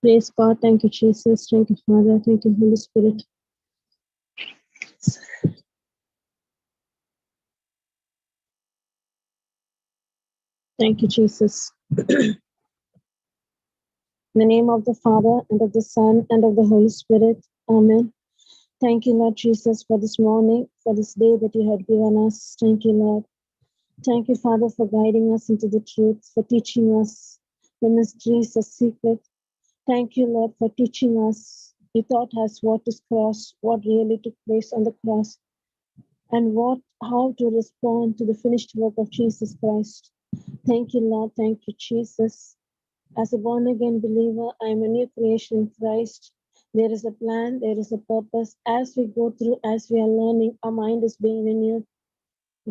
Praise God. Thank you, Jesus. Thank you, Father. Thank you, Holy Spirit. Thank you, Jesus. In the name of the Father, and of the Son, and of the Holy Spirit. Amen. Thank you, Lord Jesus, for this morning, for this day that you have given us. Thank you, Lord. Thank you, Father, for guiding us into the truth, for teaching us the mysteries, the secret. Thank you, Lord, for teaching us. You taught us what is cross, what really took place on the cross, and how to respond to the finished work of Jesus Christ. Thank you, Lord. Thank you, Jesus. As a born again believer, I am a new creation in Christ. There is a plan, there is a purpose. As we go through, as we are learning, our mind is being renewed.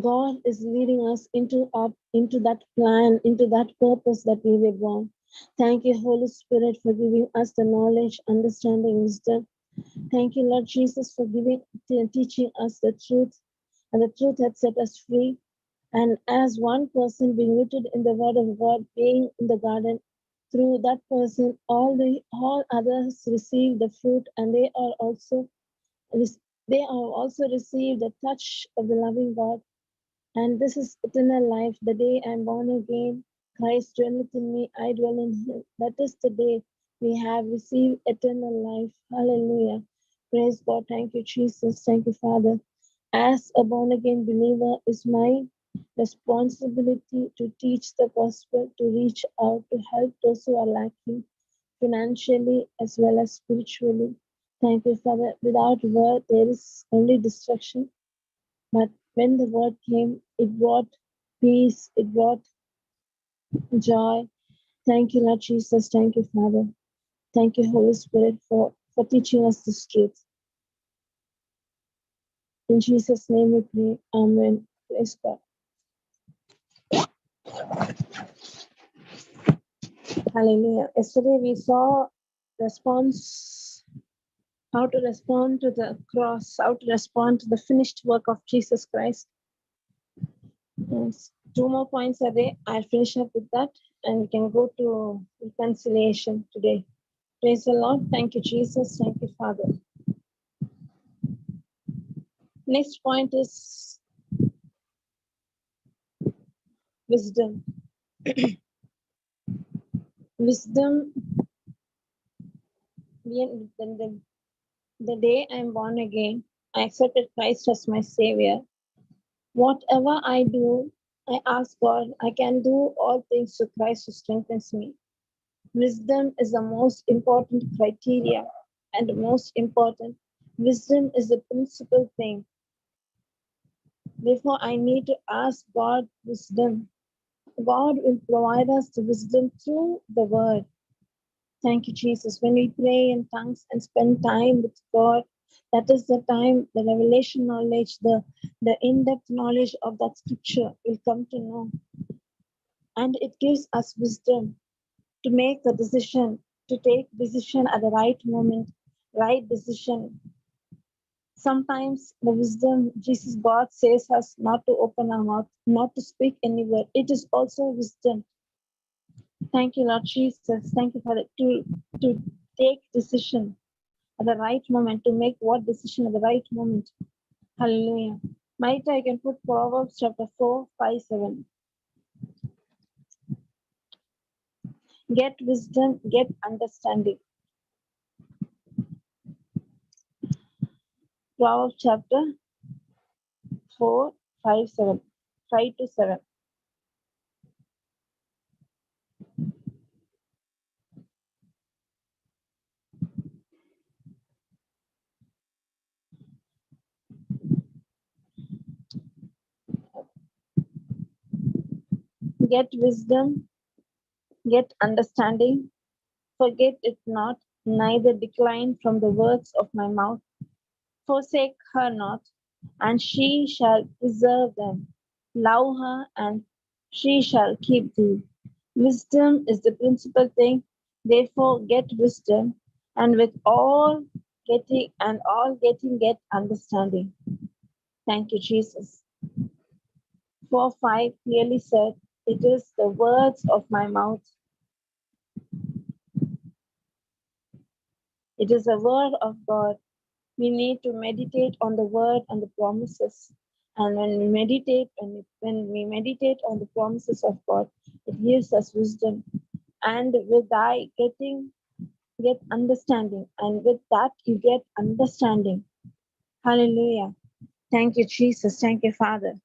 God is leading us into that plan, into that purpose that we were born. Thank you, Holy Spirit, for giving us the knowledge, understanding, wisdom. Thank you, Lord Jesus, for teaching us the truth, and the truth had set us free. And as one person being rooted in the word of God, being in the garden, through that person, all others receive the fruit, and they are also received the touch of the loving God. And this is eternal life. The day I am born again, Christ dwelleth in me, I dwell in him. That is the day we have received eternal life. Hallelujah. Praise God. Thank you, Jesus. Thank you, Father. As a born again believer, is my responsibility to teach the gospel, to reach out, to help those who are lacking financially as well as spiritually. Thank you, Father. Without word, there is only destruction. But when the word came, it brought peace, it brought joy. Thank you, Lord Jesus. Thank you, Father. Thank you, Holy Spirit, for teaching us this truth. In Jesus' name we pray. Amen. Praise God. Hallelujah. Yesterday we saw how to respond to the cross, how to respond to the finished work of Jesus Christ. Yes. 2 more points are there. I'll finish up with that, and we can go to reconciliation today. Praise the Lord. Thank you, Jesus. Thank you, Father. Next point is wisdom. Wisdom, the day I'm born again, I accepted Christ as my Savior. Whatever I do, I ask God, I can do all things through Christ who strengthens me. Wisdom is the most important criteria, and the most important. Wisdom is the principal thing. Therefore, I need to ask God wisdom. God will provide us the wisdom through the word. Thank you, Jesus. When we pray in tongues and spend time with God, that is the time the revelation knowledge, the in-depth knowledge of that scripture will come to know. And it gives us wisdom to make the decision, to take decision at the right moment, right decision. Sometimes the wisdom, Jesus, God says us not to open our mouth, not to speak any word. It is also wisdom. Thank you, Lord Jesus. Thank you, Father, to take decision at the right moment, to make what decision at the right moment. Hallelujah. Might I can put Proverbs chapter 4, 5, 7. Get wisdom, get understanding. Proverbs chapter 4, 5, 7. 5 to 7. Get wisdom, get understanding. Forget it not, neither decline from the words of my mouth. Forsake her not, and she shall preserve them. Love her, and she shall keep thee. Wisdom is the principal thing. Therefore, get wisdom, and with all getting, get understanding. Thank you, Jesus. 4:5 clearly said, it is the words of my mouth. It is the word of God. We need to meditate on the word and the promises. And when we meditate on the promises of God, it gives us wisdom. And with that, get understanding. And with that, you get understanding. Hallelujah. Thank you, Jesus. Thank you, Father.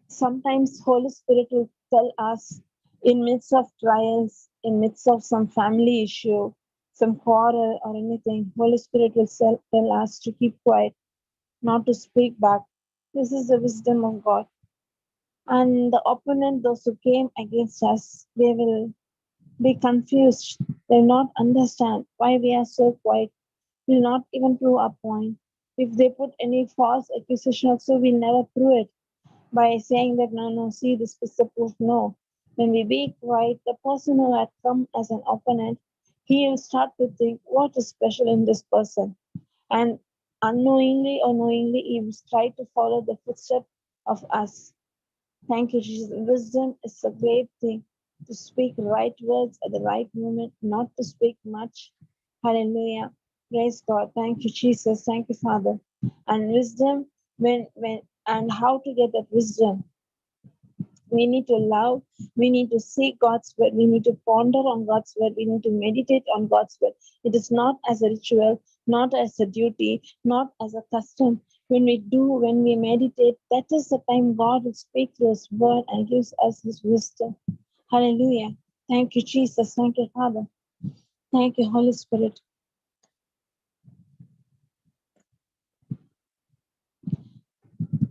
Sometimes Holy Spirit will tell us in midst of trials, in midst of some family issue, some quarrel or anything, Holy Spirit will tell us to keep quiet, not to speak back. This is the wisdom of God. And the opponent, those who came against us, they will be confused. They will not understand why we are so quiet. Will not even prove our point. If they put any false accusation also, we'll never prove it by saying that no, see, this is the proof. No. When we be quiet, the person who had come as an opponent, he will start to think what is special in this person. And unknowingly or knowingly, he will try to follow the footsteps of us. Thank you, Jesus. Wisdom is a great thing to speak right words at the right moment, not to speak much. Hallelujah. Praise God. Thank you, Jesus. Thank you, Father. And wisdom, when and how to get that wisdom. We need to love, we need to seek God's word, we need to ponder on God's word, we need to meditate on God's word. It is not as a ritual, not as a duty, not as a custom. When we meditate, that is the time God will speak through His word and gives us His wisdom. Hallelujah. Thank you, Jesus. Thank you, Father. Thank you, Holy Spirit.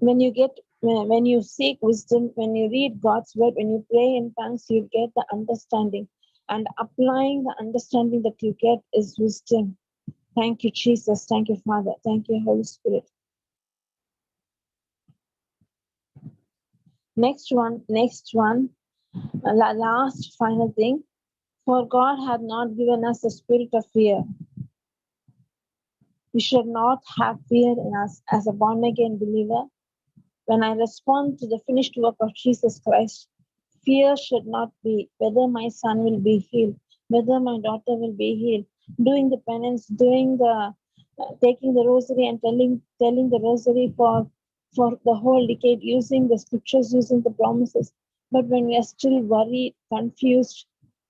When you seek wisdom, when you read God's word, when you pray in tongues, you get the understanding. And applying the understanding that you get is wisdom. Thank you, Jesus. Thank you, Father. Thank you, Holy Spirit. Next one, last final thing. For God hath not given us a spirit of fear. We should not have fear in us as a born again believer. When I respond to the finished work of Jesus Christ, fear should not be whether my son will be healed, whether my daughter will be healed. Doing the penance, taking the rosary and telling the rosary for the whole decade, using the scriptures, using the promises. But when we are still worried, confused,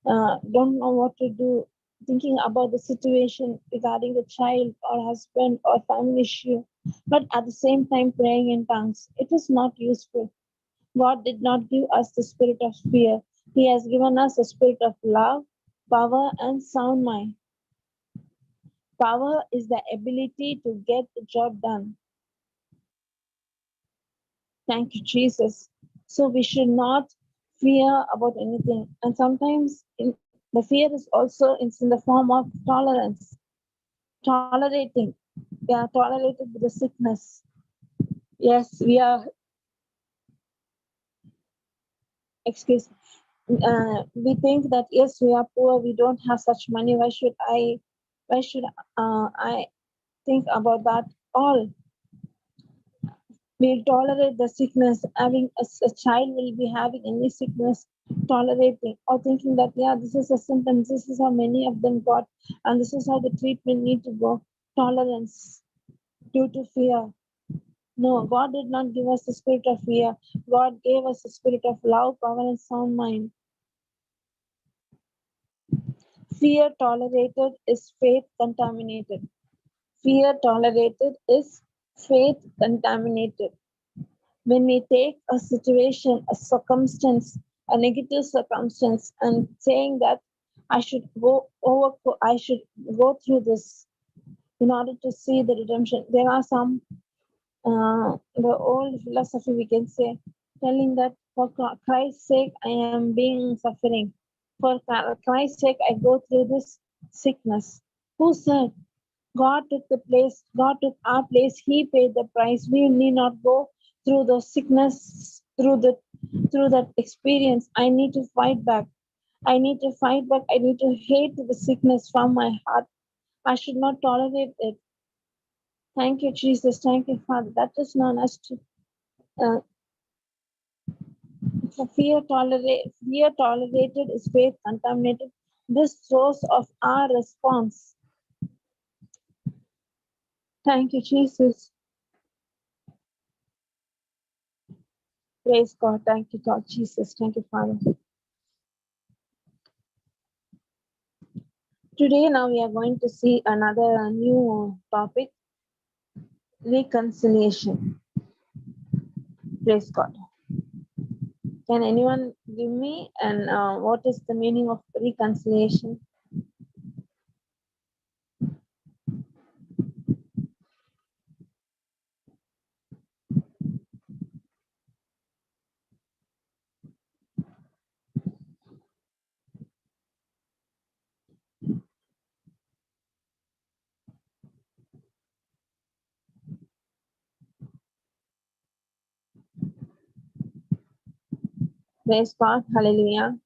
don't know what to do, thinking about the situation regarding the child or husband or family issue, but at the same time praying in tongues, it is not useful. God did not give us the spirit of fear. He has given us a spirit of love, power, and sound mind. Power is the ability to get the job done. Thank you, Jesus. So we should not fear about anything. And sometimes the fear is also in the form of tolerance, tolerating. We are tolerated with the sickness. Yes, we are. Excuse me. We think that yes, we are poor. We don't have such money. Why should I think about that? All we'll tolerate the sickness. Having a child will be having any sickness, tolerating or thinking that yeah, this is a symptom. This is how many of them got, and this is how the treatment need to go. Tolerance due to fear. No, God did not give us the spirit of fear. God gave us the spirit of love, power, and sound mind. Fear tolerated is faith contaminated. Fear tolerated is faith contaminated. When we take a situation, a circumstance, a negative circumstance, and saying that I should go through this in order to see the redemption. There are some the old philosophy we can say, telling that for Christ's sake I am being suffering. For Christ's sake I go through this sickness. Who said? God took the place, God took our place, He paid the price. We need not go through the sickness, through that experience. I need to fight back. I need to fight back. I need to hate the sickness from my heart. I should not tolerate it. Thank you, Jesus. Thank you, Father. That is known as to Fear tolerated is faith contaminated. This source of our response. Thank you, Jesus. Praise God. Thank you, God, Jesus. Thank you, Father. Today, now we are going to see another new topic, reconciliation. Praise God. Can anyone give me and what is the meaning of reconciliation? Praise God. Hallelujah.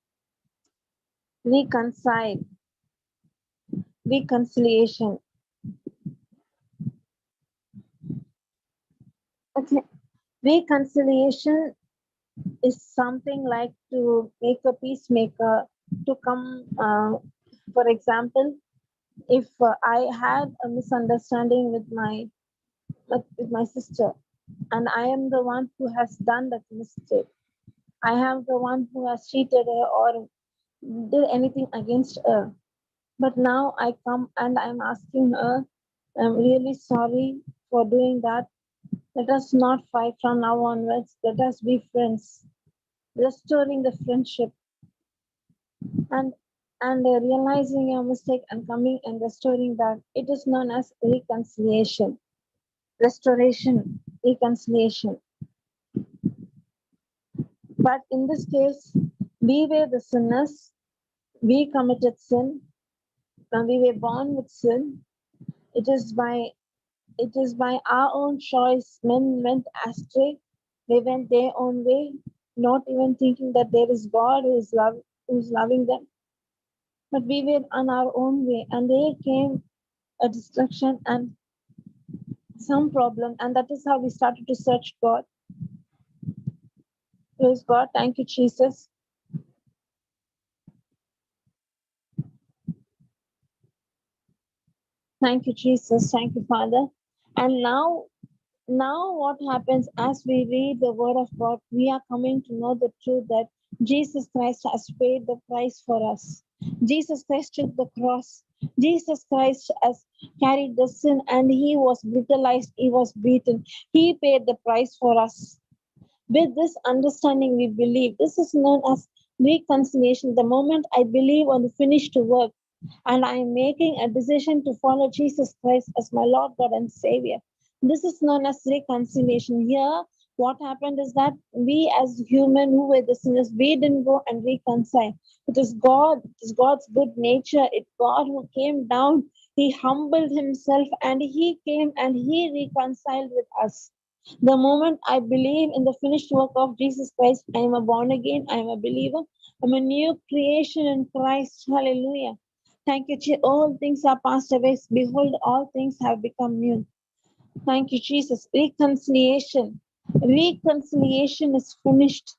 Reconciliation. Okay. Reconciliation is something like to make a peacemaker to come. For example, if I had a misunderstanding with my sister, and I am the one who has done that mistake, I am the one who has cheated her or did anything against her. But now I come and I'm asking her, I'm really sorry for doing that. Let us not fight from now onwards. Let us be friends. Restoring the friendship and realizing your mistake and coming and restoring that. It is known as reconciliation. Restoration, reconciliation. But in this case, we were the sinners. We committed sin. And we were born with sin. It is by our own choice. Men went astray. They went their own way, not even thinking that there is God who is loving them. But we were on our own way, and there came a destruction and some problem, and that is how we started to search God. Praise God. Thank you, Jesus. Thank you, Jesus. Thank you, Father. And now what happens as we read the word of God, we are coming to know the truth that Jesus Christ has paid the price for us. Jesus Christ took the cross. Jesus Christ has carried the sin and he was brutalized, he was beaten. He paid the price for us. With this understanding, we believe. This is known as reconciliation. The moment I believe on the finished work and I am making a decision to follow Jesus Christ as my Lord, God, and Savior, this is known as reconciliation. Here, what happened is that we as human who were the sinners, we didn't go and reconcile. It is God, it is God's good nature. It's God who came down. He humbled himself and he came and he reconciled with us. The moment I believe in the finished work of Jesus Christ, I am a born again, I am a believer, I'm a new creation in Christ. Hallelujah. Thank you, Jesus. All things are passed away. Behold, all things have become new. Thank you, Jesus. Reconciliation. Reconciliation is finished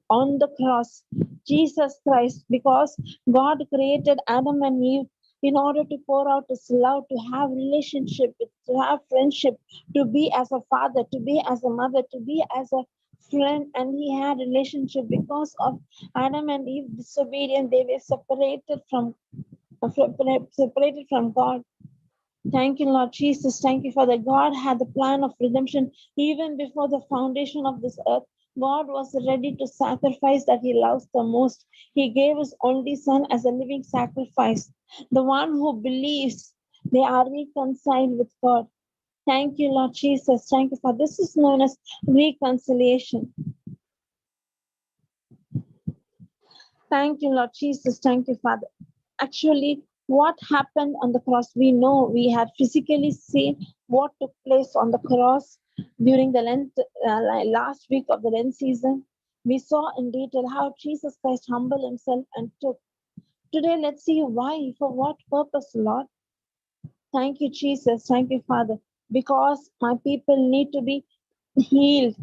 on the cross. Jesus Christ, because God created Adam and Eve in order to pour out his love, to have relationship, to have friendship, to be as a father, to be as a mother, to be as a friend, and he had relationship. Because of Adam and Eve disobedience, they were separated from God. Thank you, Lord Jesus. Thank you, Father. God had the plan of redemption even before the foundation of this earth. God was ready to sacrifice that he loves the most. He gave his only son as a living sacrifice. The one who believes, they are reconciled with God. Thank you, Lord Jesus. Thank you, Father. This is known as reconciliation. Thank you, Lord Jesus. Thank you, Father. Actually, what happened on the cross, we know. We had physically seen what took place on the cross during the last week of the Lent season. We saw in detail how Jesus Christ humbled himself and took. Today, let's see why, for what purpose, Lord. Thank you, Jesus. Thank you, Father. Because my people need to be healed.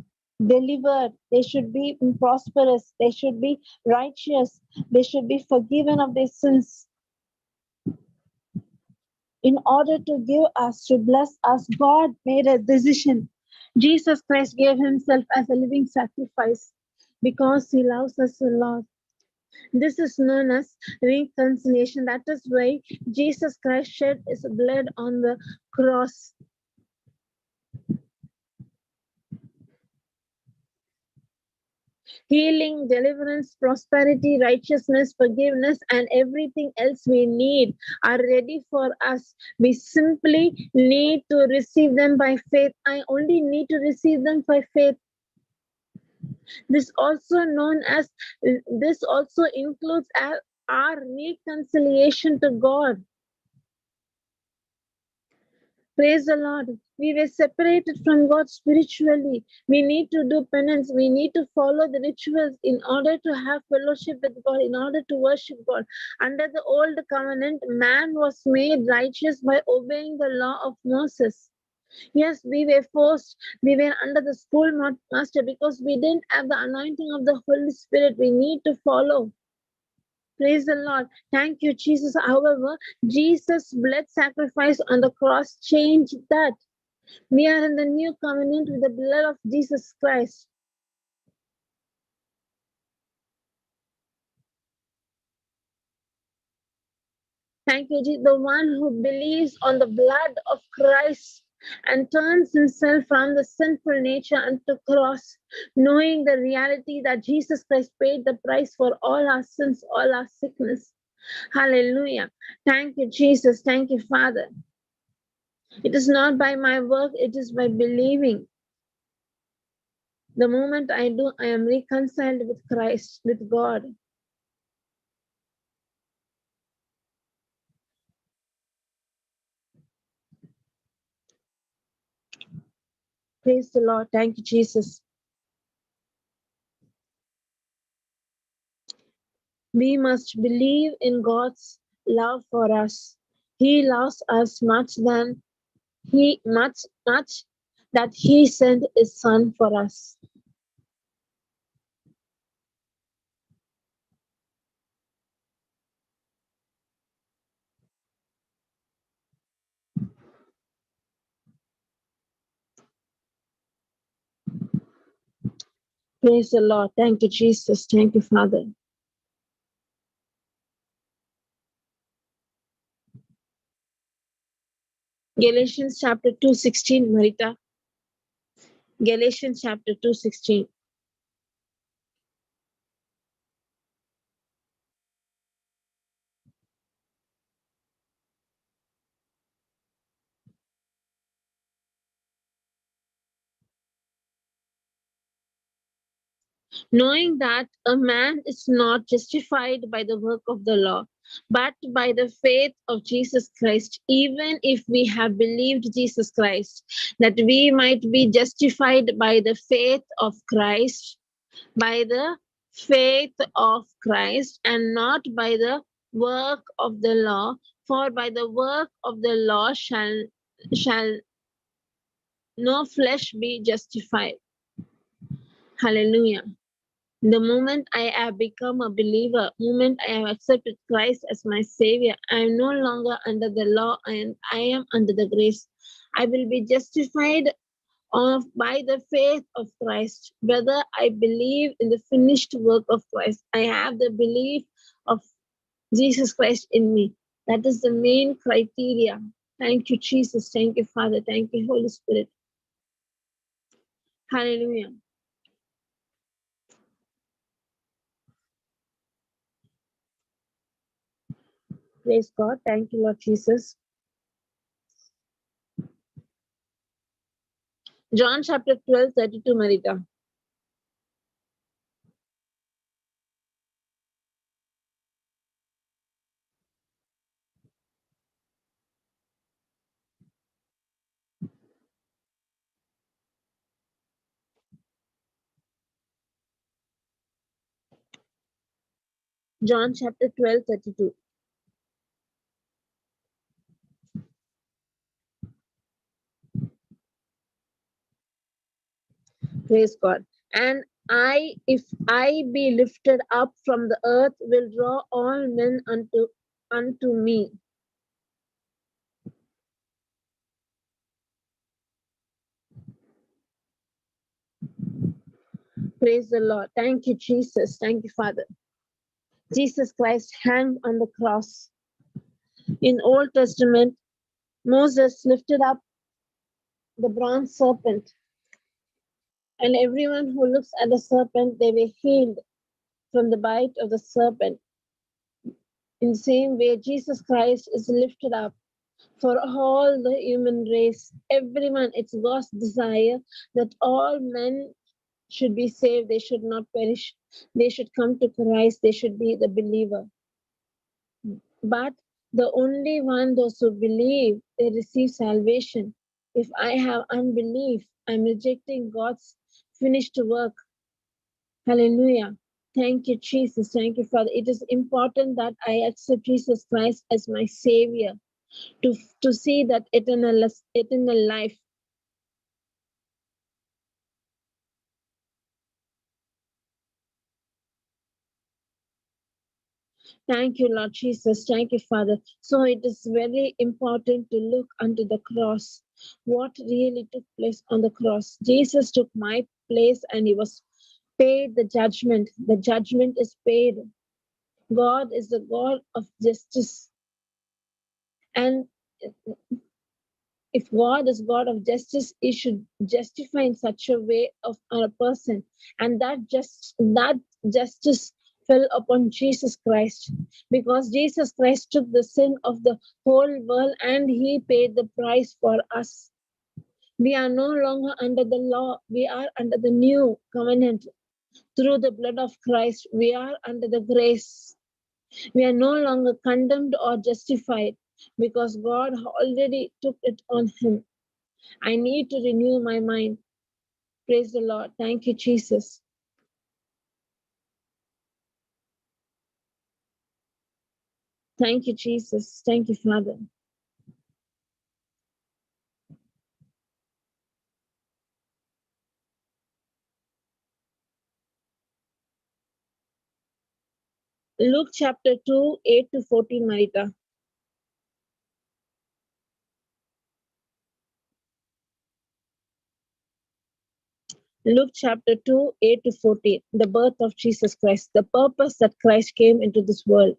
delivered, they should be prosperous, they should be righteous, they should be forgiven of their sins. In order to give us, to bless us, God made a decision. Jesus Christ gave himself as a living sacrifice because he loves us a lot. This is known as reconciliation. That is why Jesus Christ shed his blood on the cross. Healing, deliverance, prosperity, righteousness, forgiveness, and everything else we need are ready for us. We simply need to receive them by faith. I only need to receive them by faith. This also includes our reconciliation to God. Praise the Lord. We were separated from God spiritually. We need to do penance. We need to follow the rituals in order to have fellowship with God, in order to worship God. Under the old covenant, man was made righteous by obeying the law of Moses. Yes, we were forced. We were under the schoolmaster because we didn't have the anointing of the Holy Spirit. We need to follow. Praise the Lord. Thank you, Jesus. However, Jesus' blood sacrifice on the cross changed that. We are in the new covenant with the blood of Jesus Christ. Thank you, Jesus. The one who believes on the blood of Christ and turns himself from the sinful nature unto cross, knowing the reality that Jesus Christ paid the price for all our sins, all our sickness. Hallelujah. Thank you, Jesus. Thank you, Father. It is not by my work, it is by believing. The moment I do, I am reconciled with Christ, with God. Praise the Lord. Thank you, Jesus. We must believe in God's love for us. He loves us much that He sent His Son for us. Praise the Lord. Thank you, Jesus. Thank you, Father. Galatians chapter 2:16, Marita. Galatians chapter 2:16. Knowing that a man is not justified by the work of the law, but by the faith of Jesus Christ, even if we have believed Jesus Christ, that we might be justified by the faith of Christ, by the faith of Christ, and not by the work of the law, for by the work of the law shall no flesh be justified. Hallelujah. The moment I have become a believer, moment I have accepted Christ as my Savior, I am no longer under the law and I am under the grace. I will be justified by the faith of Christ. Whether I believe in the finished work of Christ, I have the belief of Jesus Christ in me. That is the main criteria. Thank you, Jesus. Thank you, Father. Thank you, Holy Spirit. Hallelujah. Praise God. Thank you, Lord Jesus. John chapter 12:32, Marita. John chapter 12:32. Praise God. And if I be lifted up from the earth, will draw all men unto me. Praise the Lord. Thank you, Jesus. Thank you, Father. Jesus Christ hung on the cross. In Old Testament, Moses lifted up the bronze serpent, and everyone who looks at the serpent, they were healed from the bite of the serpent. In the same way, Jesus Christ is lifted up for all the human race. Everyone, it's God's desire that all men should be saved. They should not perish. They should come to Christ. They should be the believer. But the only one, those who believe, they receive salvation. If I have unbelief, I'm rejecting God's finished work. Hallelujah. Thank you, Jesus. Thank you, Father. It is important that I accept Jesus Christ as my Savior to see that eternal life. Thank you, Lord Jesus. Thank you, Father. So it is very important to look unto the cross. What really took place on the cross? Jesus took my place and he was paid the judgment. The judgment is paid. God is the God of justice. And if God is God of justice, he should justify in such a way of a person. And that justice fell upon Jesus Christ, because Jesus Christ took the sin of the whole world and he paid the price for us. We are no longer under the law, we are under the new covenant. Through the blood of Christ, we are under the grace. We are no longer condemned or justified because God already took it on him. I need to renew my mind. Praise the Lord. Thank you, Jesus. Thank you, Jesus. Thank you, Father. Luke chapter 2, 8 to 14, Marita. Luke chapter 2, 8 to 14. The birth of Jesus Christ, the purpose that Christ came into this world.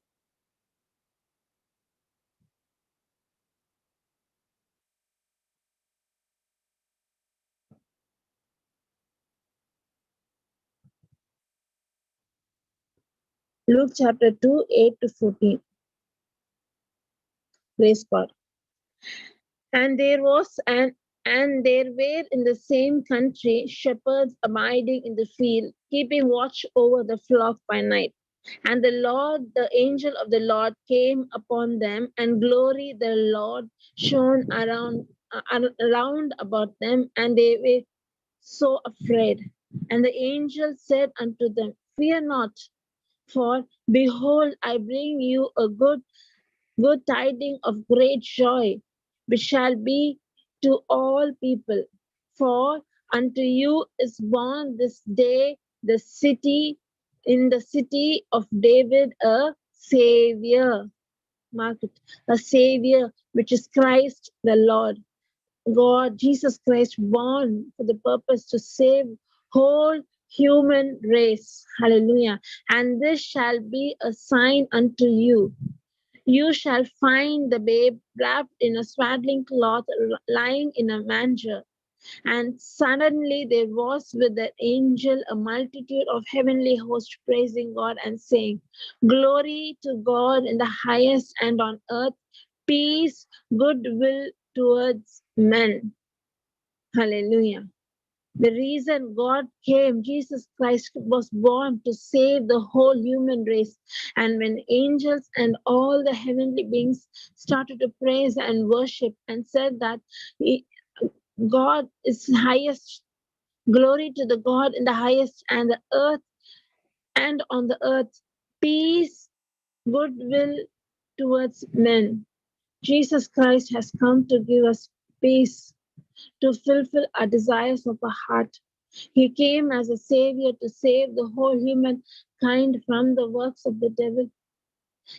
Luke chapter 2, 8 to 14. Praise God. And there were in the same country shepherds abiding in the field, keeping watch over the flock by night. And the angel of the Lord came upon them, and glory the Lord shone around about them, and they were so afraid. And the angel said unto them, Fear not, for behold, I bring you a good tidings of great joy, which shall be to all people. For unto you is born this day in the city of David a Savior. Mark it, a Savior, which is Christ the Lord. God, Jesus Christ, born for the purpose to save whole human race. Hallelujah. And this shall be a sign unto you. You shall find the babe wrapped in a swaddling cloth, lying in a manger. And suddenly there was with the angel a multitude of heavenly hosts praising God and saying, Glory to God in the highest, and on earth peace, goodwill towards men. Hallelujah. The reason God came, Jesus Christ was born to save the whole human race. And when angels and all the heavenly beings started to praise and worship and said that God is highest, glory to the God in the highest, and the earth and on the earth, peace, goodwill towards men. Jesus Christ has come to give us peace, to fulfill our desires of our heart. He came as a savior to save the whole humankind from the works of the devil.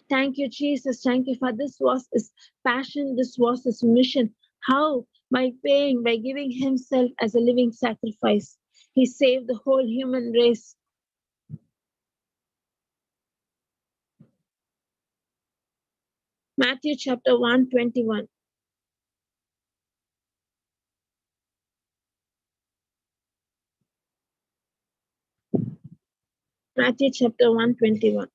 Thank you, Jesus. Thank you for this was his passion. This was his mission. How? By paying, by giving himself as a living sacrifice. He saved the whole human race. Matthew chapter 1:21. Matthew chapter 1:21.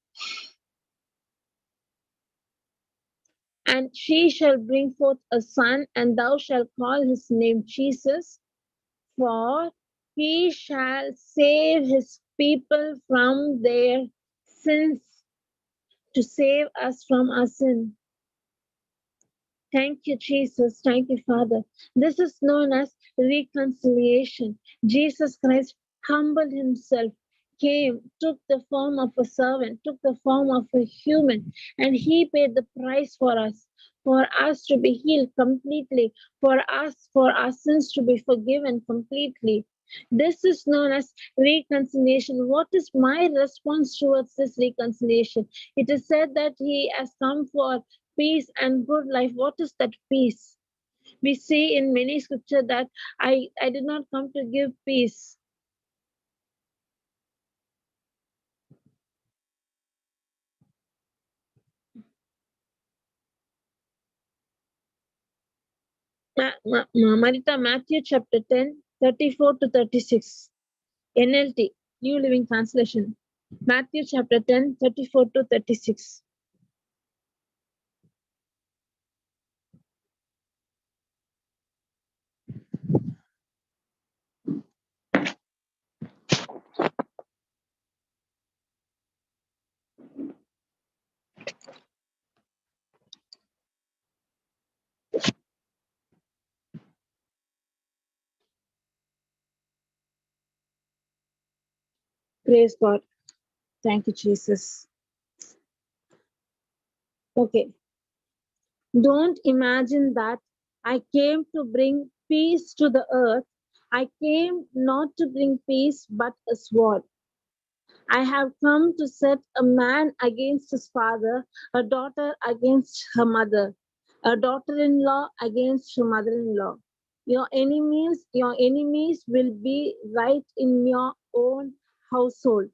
And she shall bring forth a son, and thou shalt call his name Jesus, for he shall save his people from their sins, to save us from our sin. Thank you, Jesus. Thank you, Father. This is known as reconciliation. Jesus Christ humbled himself, came, took the form of a servant, took the form of a human, and he paid the price for us to be healed completely, for our sins to be forgiven completely. This is known as reconciliation. What is my response towards this reconciliation? It is said that he has come for peace and good life. What is that peace? We see in many scripture that I did not come to give peace. Marita, Matthew chapter 10, 34 to 36. NLT, New Living Translation. Matthew chapter 10, 34 to 36. Praise God. Thank you, Jesus. Okay. Don't imagine that I came to bring peace to the earth. I came not to bring peace, but a sword. I have come to set a man against his father, a daughter against her mother, a daughter-in-law against her mother-in-law. Your enemies will be right in your own household.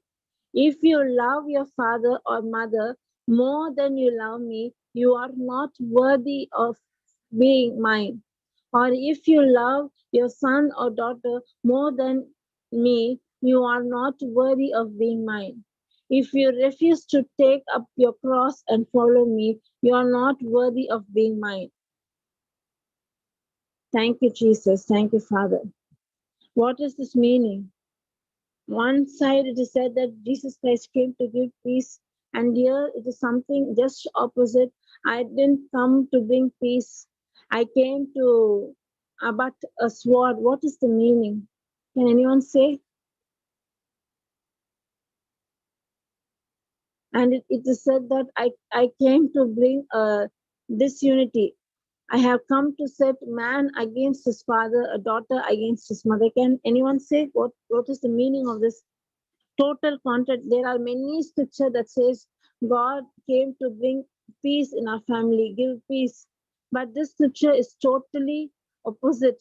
If you love your father or mother more than you love me, you are not worthy of being mine. Or if you love your son or daughter more than me, you are not worthy of being mine. If you refuse to take up your cross and follow me, you are not worthy of being mine. Thank you, Jesus. Thank you, Father. What is this meaning? One side it is said that Jesus Christ came to give peace, and here it is something just opposite. I didn't come to bring peace. I came to but a sword. What is the meaning? Can anyone say? And it is said that I came to bring disunity. I have come to set man against his father, a daughter against his mother. Can anyone say what is the meaning of this? Total contrast. There are many scripture that says God came to bring peace in our family, give peace. But this scripture is totally opposite.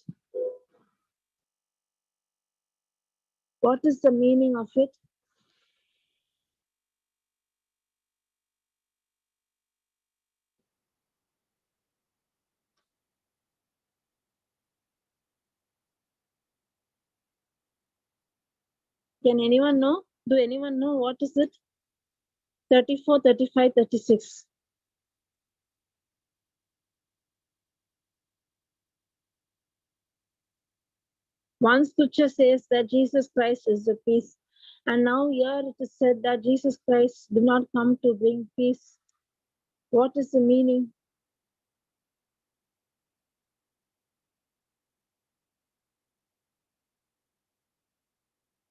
What is the meaning of it? Can anyone know? Do anyone know what is it? 34, 35, 36. One scripture says that Jesus Christ is the peace. And now here it is said that Jesus Christ did not come to bring peace. What is the meaning?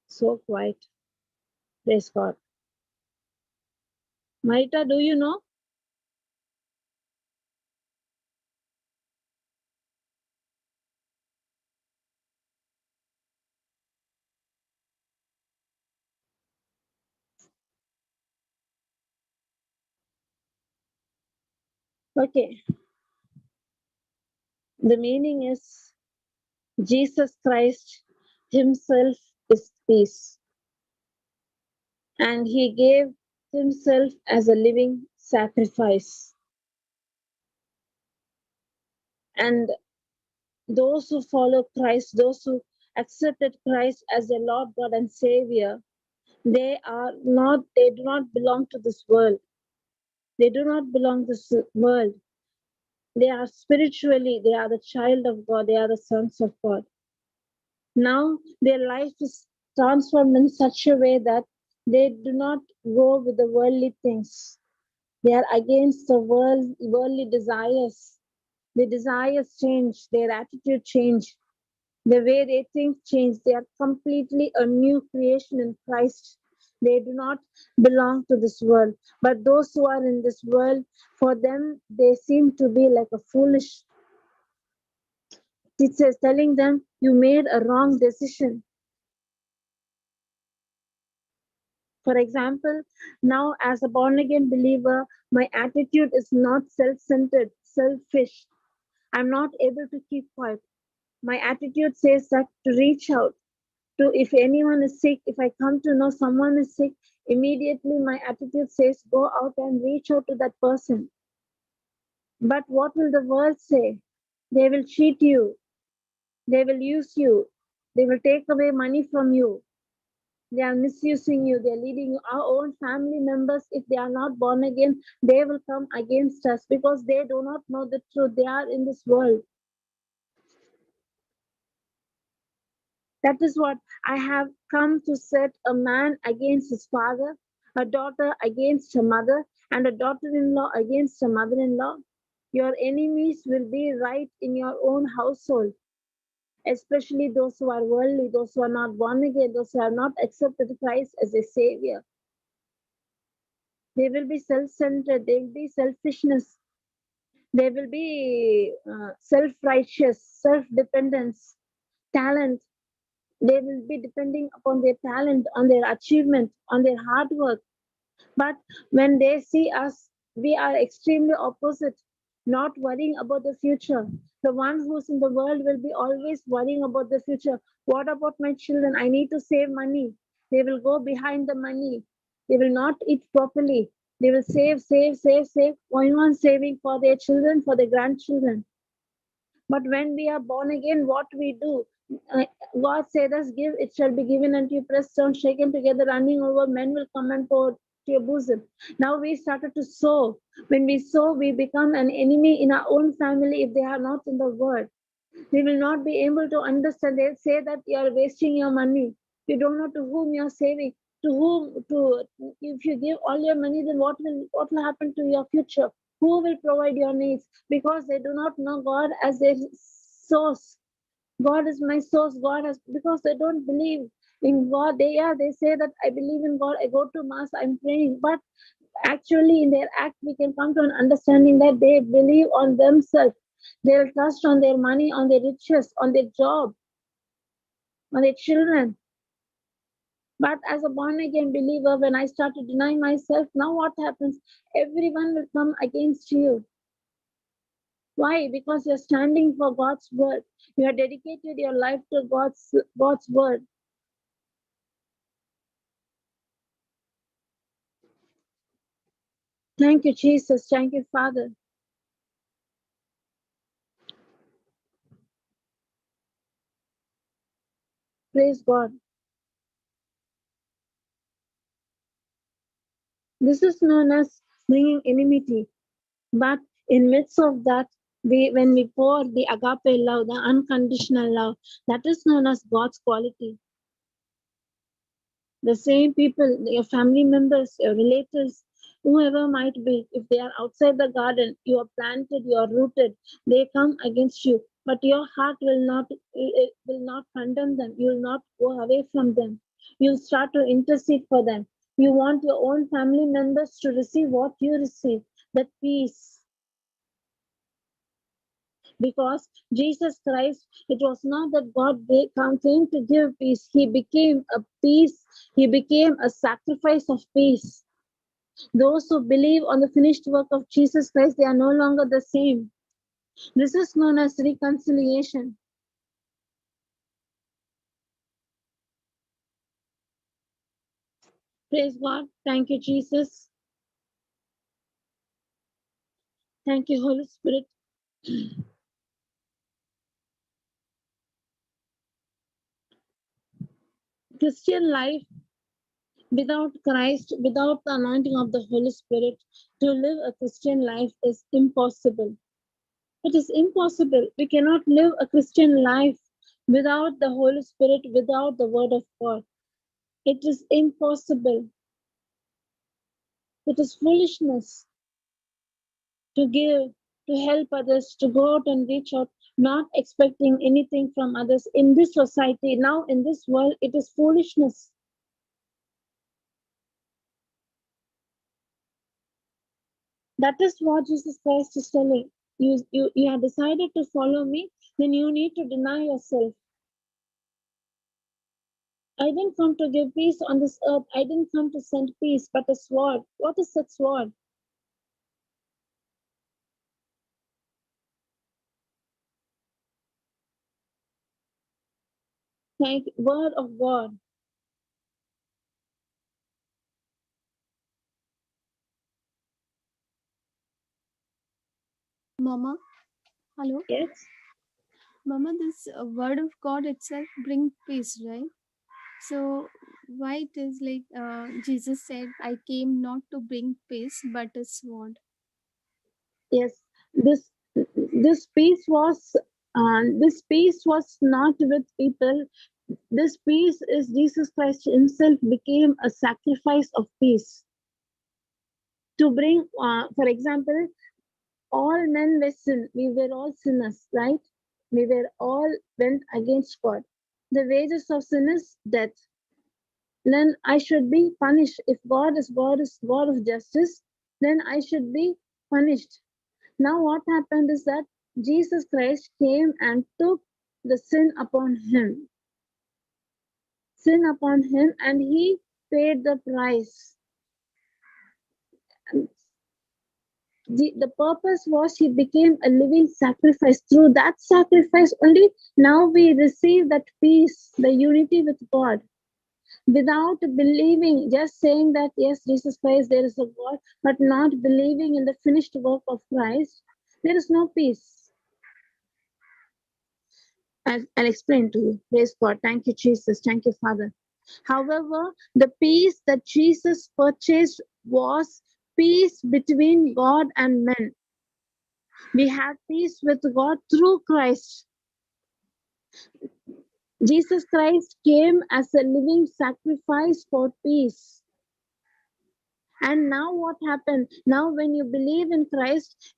So quiet. Praise God. Marita, do you know? Okay, the meaning is Jesus Christ himself is peace, and he gave himself as a living sacrifice. And those who follow Christ, those who accepted Christ as their Lord God and Savior, they do not belong to this world. They do not belong to this world. They are spiritually, they are the child of God, they are the sons of God. Now their life is transformed in such a way that they do not go with the worldly things. They are against the worldly desires. The desires change, their attitude change, the way they think change. They are completely a new creation in Christ. They do not belong to this world. But those who are in this world, for them, they seem to be like a foolish. It says, telling them, you made a wrong decision. For example, now as a born again believer, my attitude is not self centered, selfish. I'm not able to keep quiet. My attitude says that to reach out to, if anyone is sick, if I come to know someone is sick, immediately my attitude says go out and reach out to that person. But what will the world say? They will cheat you, they will use you, they will take away money from you, they are misusing you, they're leading you. Our own family members, if they are not born again, they will come against us because they do not know the truth. They are in this world. That is what I have come to set a man against his father, a daughter against her mother, and a daughter in law against her mother in law. Your enemies will be right in your own household, especially those who are worldly, those who are not born again, those who have not accepted Christ as a savior. They will be self centered, they will be selfishness, they will be self righteous, self dependence, talent. They will be depending upon their talent, on their achievement, on their hard work. But when they see us, we are extremely opposite, not worrying about the future. The one who's in the world will be always worrying about the future. What about my children? I need to save money. They will go behind the money. They will not eat properly. They will save, save, save, save, going on saving for their children, for their grandchildren. But when we are born again, what we do? Uh, God said us, give, it shall be given unto you, pressed down, shaken together, running over, men will come and pour to your bosom. Now we started to sow. When we sow, we become an enemy in our own family if they are not in the word. They will not be able to understand. They'll say that you are wasting your money. You don't know to whom you are saving. To whom to, if you give all your money, then what will happen to your future? Who will provide your needs? Because they do not know God as their source. God is my source. God has, because they don't believe in God. They say that I believe in God. I go to mass. I'm praying, but actually in their act we can come to an understanding that they believe on themselves. They'll trust on their money, on their riches, on their job, on their children. But as a born again believer, when I start to deny myself, now what happens? Everyone will come against you. Why? Because you're standing for God's word. You have dedicated your life to God's word. Thank you, Jesus. Thank you, Father. Praise God. This is known as bringing enmity. But in midst of that, when we pour the agape love, the unconditional love, that is known as God's quality. The same people, your family members, your relatives, whoever might be, if they are outside the garden, you are planted, you are rooted, they come against you, but your heart it will not condemn them. You will not go away from them. You'll start to intercede for them. You want your own family members to receive what you receive, that peace. Because Jesus Christ, it was not that God came to give peace. He became a peace. He became a sacrifice of peace. Those who believe on the finished work of Jesus Christ, they are no longer the same. This is known as reconciliation. Praise God. Thank you, Jesus. Thank you, Holy Spirit. Christian life without Christ, without the anointing of the Holy Spirit, to live a Christian life is impossible. It is impossible. We cannot live a Christian life without the Holy Spirit, without the Word of God. It is impossible. It is foolishness to give, to help others, to go out and reach out, not expecting anything from others. In this society, now in this world, it is foolishness. That is what Jesus Christ is telling. You have decided to follow me, then you need to deny yourself. I didn't come to give peace on this earth. I didn't come to send peace, but a sword. What is that sword? Thank word of God. Mama, hello. Yes. Mama, this word of God itself bring peace, right? So why it is like Jesus said, I came not to bring peace but a sword. Yes. This peace was not with people. This peace is Jesus Christ Himself became a sacrifice of peace to bring. For example, all men were sin. We were all sinners, right? We were all went against God. The wages of sin is death. Then I should be punished. If God is God of justice, then I should be punished. Now what happened is that Jesus Christ came and took the sin upon him. Sin upon him, and he paid the price. The purpose was he became a living sacrifice. Through that sacrifice only now we receive that peace, the unity with God. Without believing, just saying that yes, Jesus Christ, there is a God, but not believing in the finished work of Christ, there is no peace. I'll explain to you. Praise God. Thank you, Jesus. Thank you, Father. However, the peace that Jesus purchased was peace between God and men. We have peace with God through Christ. Jesus Christ came as a living sacrifice for peace. And now what happened? Now when you believe in Christ,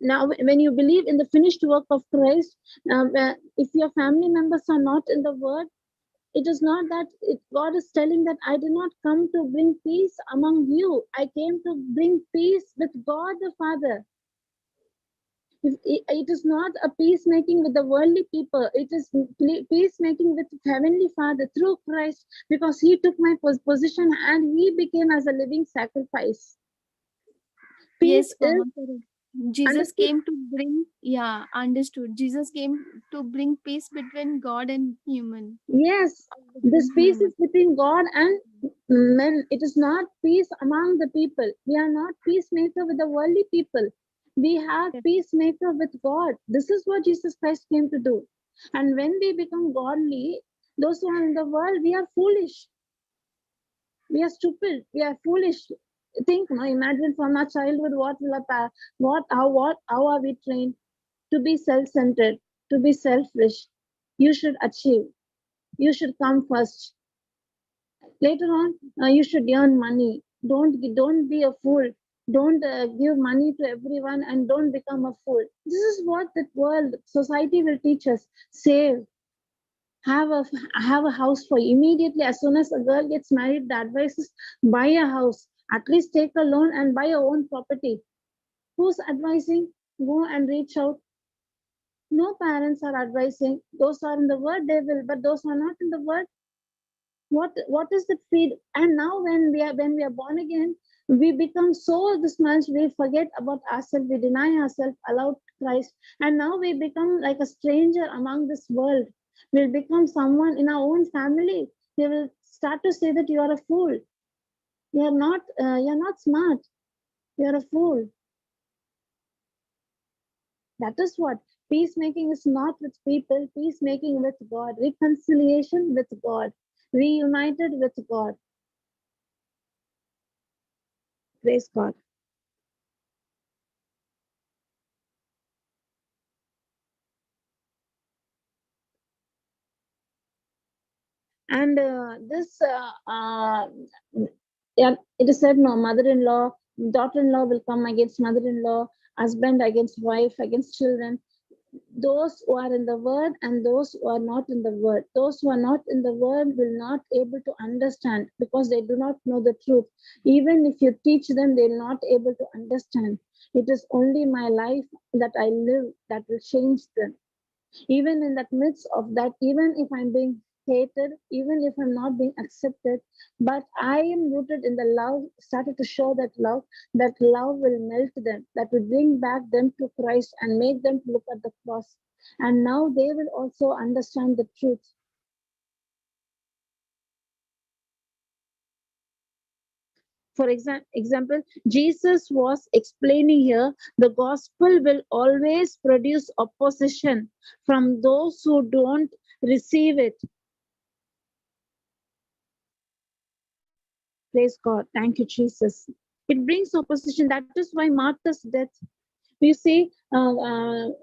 now when you believe in the finished work of Christ, if your family members are not in the word, it is not that God is telling that I did not come to bring peace among you. I came to bring peace with God the Father. It is not a peacemaking with the worldly people. It is peacemaking with Heavenly Father through Christ, because He took my position and He became as a living sacrifice. Peace Yes, Mama. is Correct. Jesus understood. came to bring, yeah, understood. Jesus came to bring peace between God and human, Yes, this between peace human. is between God and men. It is not peace among the people. We are not peacemaker with the worldly people. We have Def- peacemaker with God. This is what Jesus Christ came to do. And when we become godly, those who are in the world, we are foolish. We are stupid. We are foolish. Think, no, imagine from our childhood, how are we trained to be self-centered, to be selfish? You should achieve. You should come first. Later on, you should earn money. Don't be a fool. Don't give money to everyone and don't become a fool. This is what the world society will teach us. Save. Have a house for you. Immediately as soon as a girl gets married, the advice is buy a house. At least take a loan and buy your own property. Who's advising? Go and reach out. No parents are advising. Those are in the word, they will, but those who are not in the word, what is the feed? And now when we are born again, We become so this much, we forget about ourselves, we deny ourselves, allow Christ, and now we become like a stranger among this world. We'll become someone in our own family. They will start to say that you are a fool. You're not smart. You're a fool. That is what peacemaking is, not with people. Peacemaking with God, reconciliation with God, reunited with God. Praise God. And yeah, it is said, no, mother-in-law, daughter-in-law will come against mother-in-law, husband against wife, against children. Those who are in the word and those who are not in the word. Those who are not in the word will not able to understand because they do not know the truth. Even if you teach them, they're not able to understand. It is only my life that I live that will change them. Even in that midst of that, even if I'm being hated, even if I'm not being accepted, but I am rooted in the love, started to show that love will melt them, that will bring back them to Christ and make them look at the cross. And now they will also understand the truth. For example, Jesus was explaining here the gospel will always produce opposition from those who don't receive it. Praise God. Thank you, Jesus. It brings opposition. That is why Martha's death. You see, Graham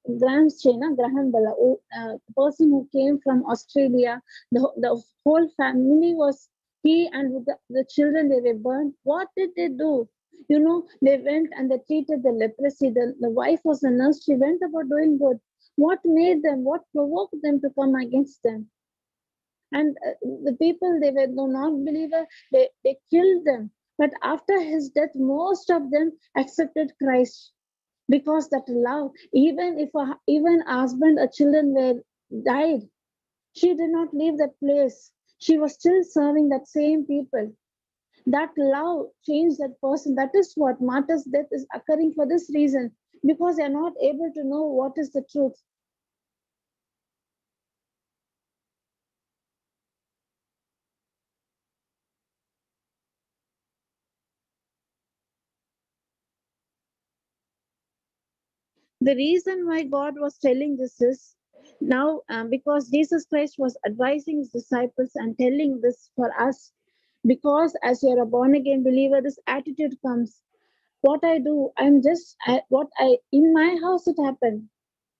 Bella, the person who came from Australia, the whole family was, he and with the children, they were burned. What did they do? You know, they went and they treated the leprosy. The wife was a nurse. She went about doing good. What made them? What provoked them to come against them? And the people, they were no not believer, they killed them. But after his death, most of them accepted Christ because that love, even if even husband or children were died, she did not leave that place. She was still serving that same people. That love changed that person. That is what Martha's death is occurring for this reason, because they are not able to know what is the truth. The reason why God was telling this is now, because Jesus Christ was advising his disciples and telling this for us, because as you're a born again believer, this attitude comes. What I do, what I, in my house it happened.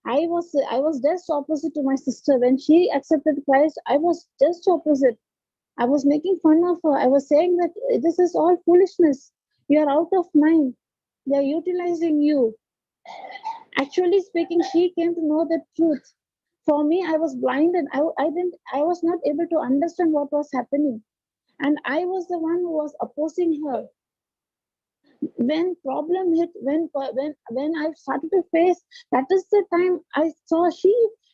I was just opposite to my sister. When she accepted Christ, I was just opposite. I was making fun of her. I was saying that this is all foolishness. You are out of mind. They are utilizing you. Actually speaking, she came to know the truth. For me, I was blinded. I was not able to understand what was happening. And I was the one who was opposing her. When problem hit, when I started to face, that is the time I saw she,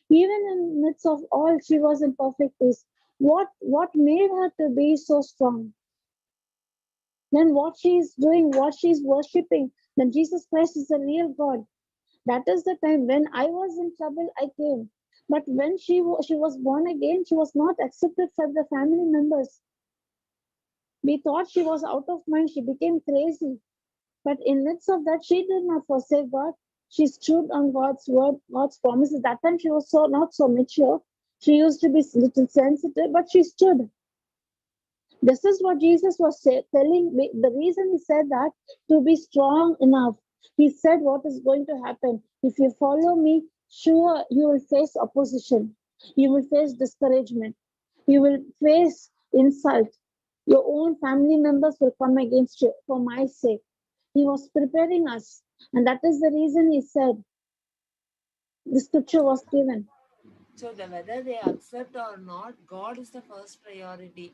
even in midst of all, she was in perfect peace. What made her to be so strong? Then what she is doing, what she is worshipping, then Jesus Christ is the real God. That is the time when I was in trouble, I came. But when she was born again, she was not accepted from the family members. We thought she was out of mind. She became crazy. But in midst of that, she did not forsake God. She stood on God's word, God's promises. That time she was so not so mature. She used to be little sensitive, but she stood. This is what Jesus was telling me. The reason he said that, to be strong enough. He said what is going to happen. If you follow me, sure, you will face opposition. You will face discouragement. You will face insult. Your own family members will come against you for my sake. He was preparing us. And that is the reason he said the scripture was given. So whether they accept or not, God is the first priority.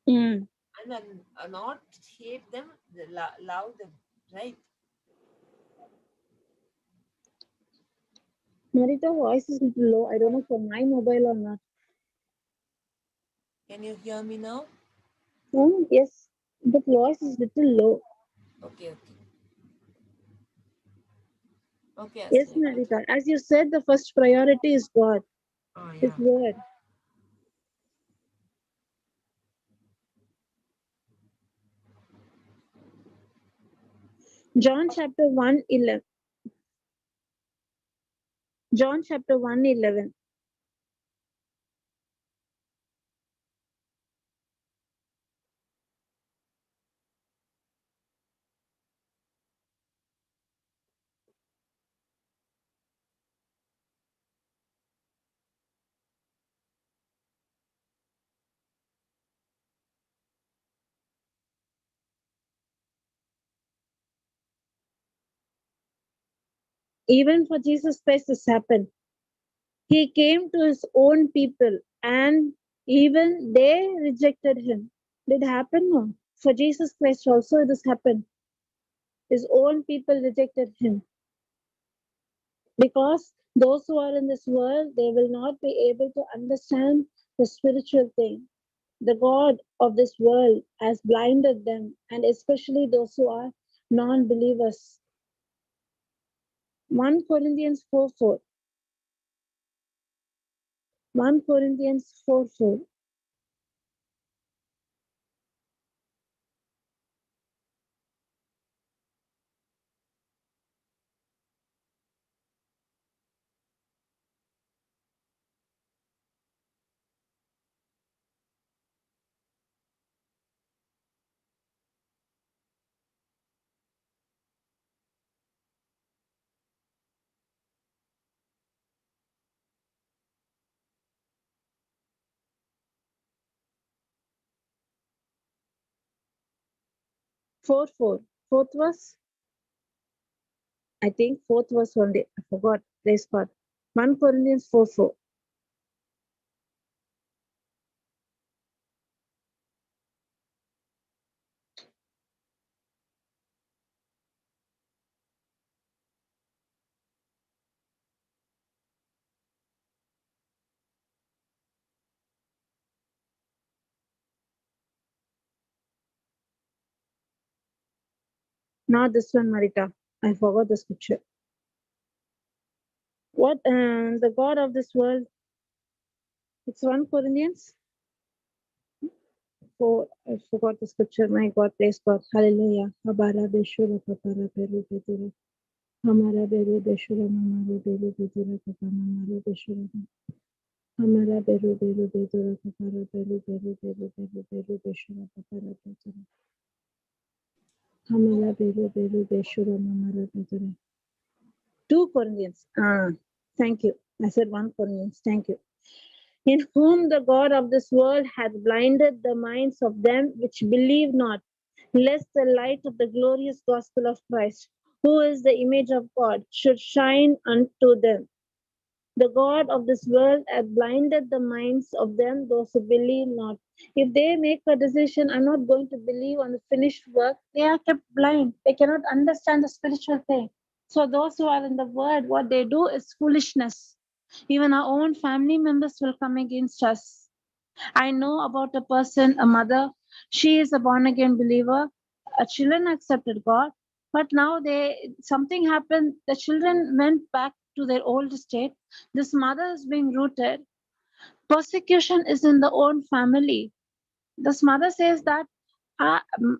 Mm. And then not hate them, love them, right? Marita, voice is a little low. I don't know for my mobile or not. Can you hear me now? Yes. The voice is little low. Okay, okay. Okay, Yes, Asli, I got Narita. it. As you said, the first priority is God, Oh, His yeah. word. John chapter 1:11. John chapter 1:11. Even for Jesus Christ, this happened. He came to His own people, and even they rejected Him. Did it happen? No. For Jesus Christ also this happened. His own people rejected Him. Because those who are in this world, they will not be able to understand the spiritual thing. The God of this world has blinded them, and especially those who are non believers. 1 Corinthians 4:4. 1 Corinthians 4:4. 4:4. Fourth verse? I think fourth verse only. I forgot. Praise God. 1 Corinthians 4:4. Not this one, Marita. I forgot the scripture. What the God of this world? It's 1 Corinthians 4. I forgot the scripture. My God, praise God. Hallelujah. Habara beshura papara peru petura. Hamara beru beshura mamara beru petura papa mamara beshura. Hamara beru beru petura papara beru beru beru beru beru beshura papara petura. Hamara beru beru beshura mamara petura. 2 Corinthians. Thank you. I said 1 Corinthians. Thank you. In whom the God of this world hath blinded the minds of them which believe not, lest the light of the glorious gospel of Christ, who is the image of God, should shine unto them. The God of this world hath blinded the minds of them those who believe not. If they make a decision, I'm not going to believe on the finished work, they are kept blind. They cannot understand the spiritual thing. So those who are in the world, what they do is foolishness. Even our own family members will come against us. I know about a person, a mother, she is a born again believer. Her children accepted God, but now something happened. The children went back to their old state. This mother is being rooted. Persecution is in the own family. This mother says that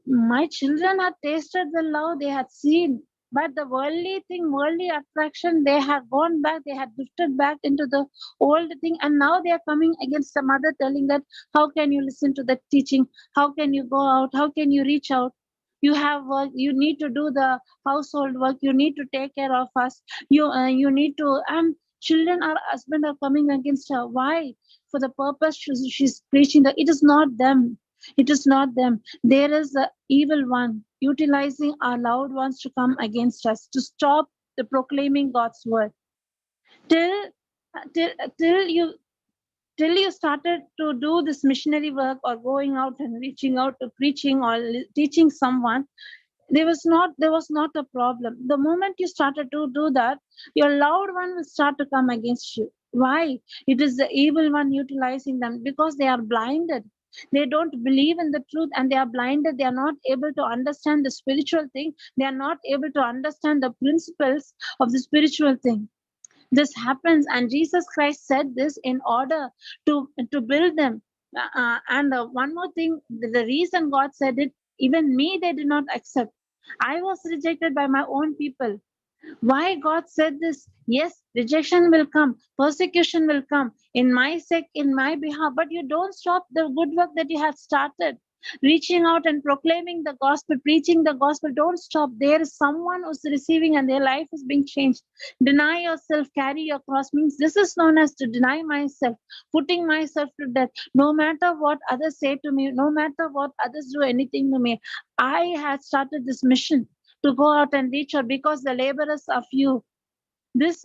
my children had tasted the love they had seen, but the worldly thing, worldly attraction, they had gone back, they had drifted back into the old thing, and now they are coming against the mother, telling that, how can you listen to the teaching? How can you go out? How can you reach out? You have work, you need to do the household work, you need to take care of us, you need to, and children or husband are coming against her. Why? For the purpose she's preaching that it is not them, it is not them. There is the evil one utilizing our loved ones to come against us, to stop the proclaiming God's word. Till till till you till you started to do this missionary work or going out and reaching out to preaching or teaching someone, there was not a problem. The moment you started to do that, your loved one will start to come against you. Why? It is the evil one utilizing them because they are blinded. They don't believe in the truth and they are blinded. They are not able to understand the spiritual thing. They are not able to understand the principles of the spiritual thing. This happens, and Jesus Christ said this in order to build them. And one more thing, the reason God said it, even me, they did not accept. I was rejected by my own people. Why God said this? Yes, rejection will come, persecution will come in my sake, in my behalf, but you don't stop the good work that you have started. Reaching out and proclaiming the gospel, preaching the gospel, don't stop. There is someone who's receiving and their life is being changed. Deny yourself, carry your cross means this is known as to deny myself, putting myself to death. No matter what others say to me, no matter what others do anything to me, I had started this mission to go out and reach out because the laborers are few. This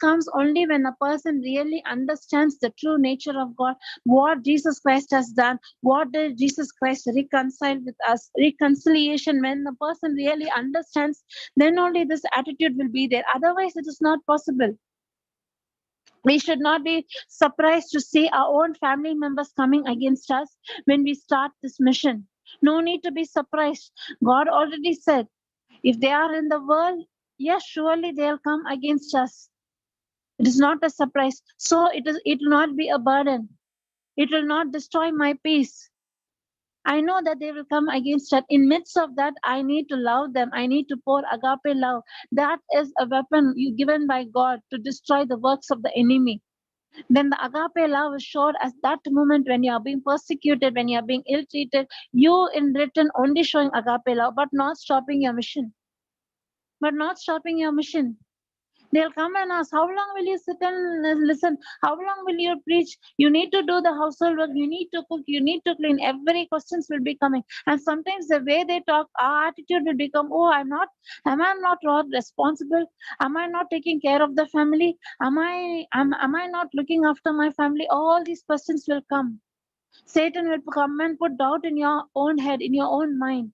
comes only when a person really understands the true nature of God, what Jesus Christ has done, what did Jesus Christ reconcile with us. Reconciliation, when the person really understands, then only this attitude will be there. Otherwise, it is not possible. We should not be surprised to see our own family members coming against us when we start this mission. No need to be surprised. God already said, if they are in the world, yes, surely they'll come against us. It is not a surprise. So it will not be a burden. It will not destroy my peace. I know that they will come against us. In midst of that, I need to love them. I need to pour agape love. That is a weapon given by God to destroy the works of the enemy. Then the agape love is shown as that moment when you are being persecuted, when you are being ill-treated, you in return only showing agape love, but not stopping your mission. But not stopping your mission. They'll come and ask, how long will you sit and listen? How long will you preach? You need to do the household work. You need to cook. You need to clean. Every questions will be coming. And sometimes the way they talk, our attitude will become, oh, am I not responsible? Am I not taking care of the family? Am I not looking after my family? All these questions will come. Satan will come and put doubt in your own head, in your own mind.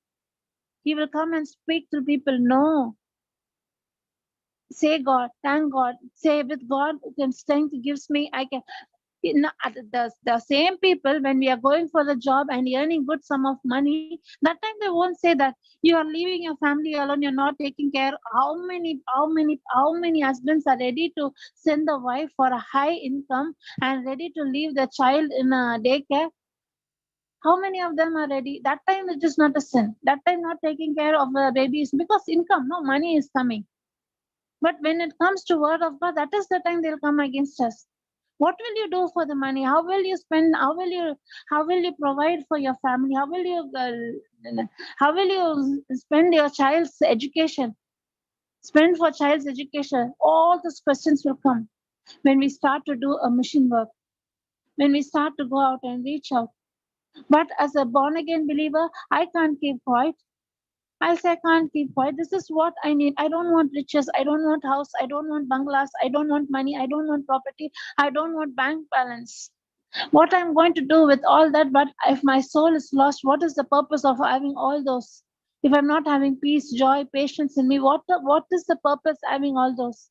He will come and speak to people. No, say God, thank God, say with God can strength gives me, I can. The same people, when we are going for the job and earning good sum of money, that time they won't say that you are leaving your family alone, you're not taking care. How many husbands are ready to send the wife for a high income and ready to leave the child in a daycare? How many of them are ready? That time it is not a sin. That time not taking care of the babies because income, no money is coming. But when it comes to word of God, that is the time they'll come against us. What will you do for the money? How will you spend? How will you provide for your family? How will you spend your child's education? Spend for child's education. All those questions will come when we start to do a mission work. When we start to go out and reach out. But as a born again believer, I can't keep quiet. I'll say I can't keep quiet. This is what I need. I don't want riches. I don't want house. I don't want bungalows. I don't want money. I don't want property. I don't want bank balance. What I'm going to do with all that? But if my soul is lost, what is the purpose of having all those? If I'm not having peace, joy, patience in me, what is the purpose having all those?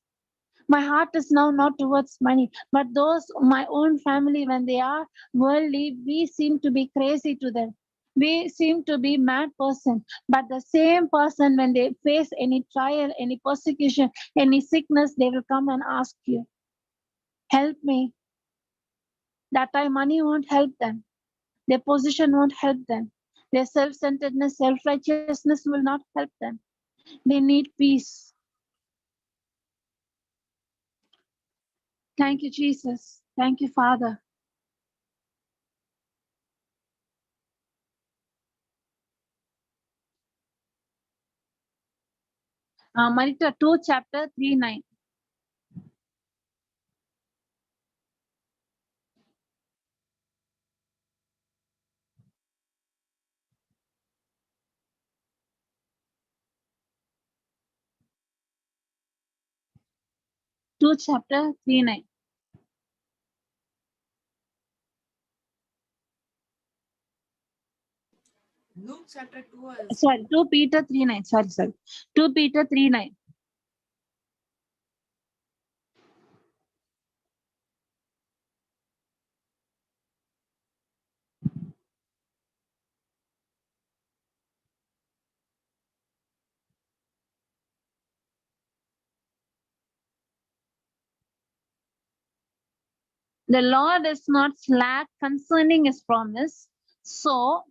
My heart is now not towards money, but those my own family, when they are worldly, we seem to be crazy to them. We seem to be mad person, but the same person, when they face any trial, any persecution, any sickness, they will come and ask you, help me. That time money won't help them. Their position won't help them. Their self-centeredness, self-righteousness will not help them. They need peace. Thank you, Jesus. Thank you, Father. Marita 2, chapter 3, 9. Two chapter 3, 9. Luke chapter 2 is Sorry, 2 Peter 3, 9. Sorry. 2 Peter 3, 9. The Lord is not slack concerning his promise. So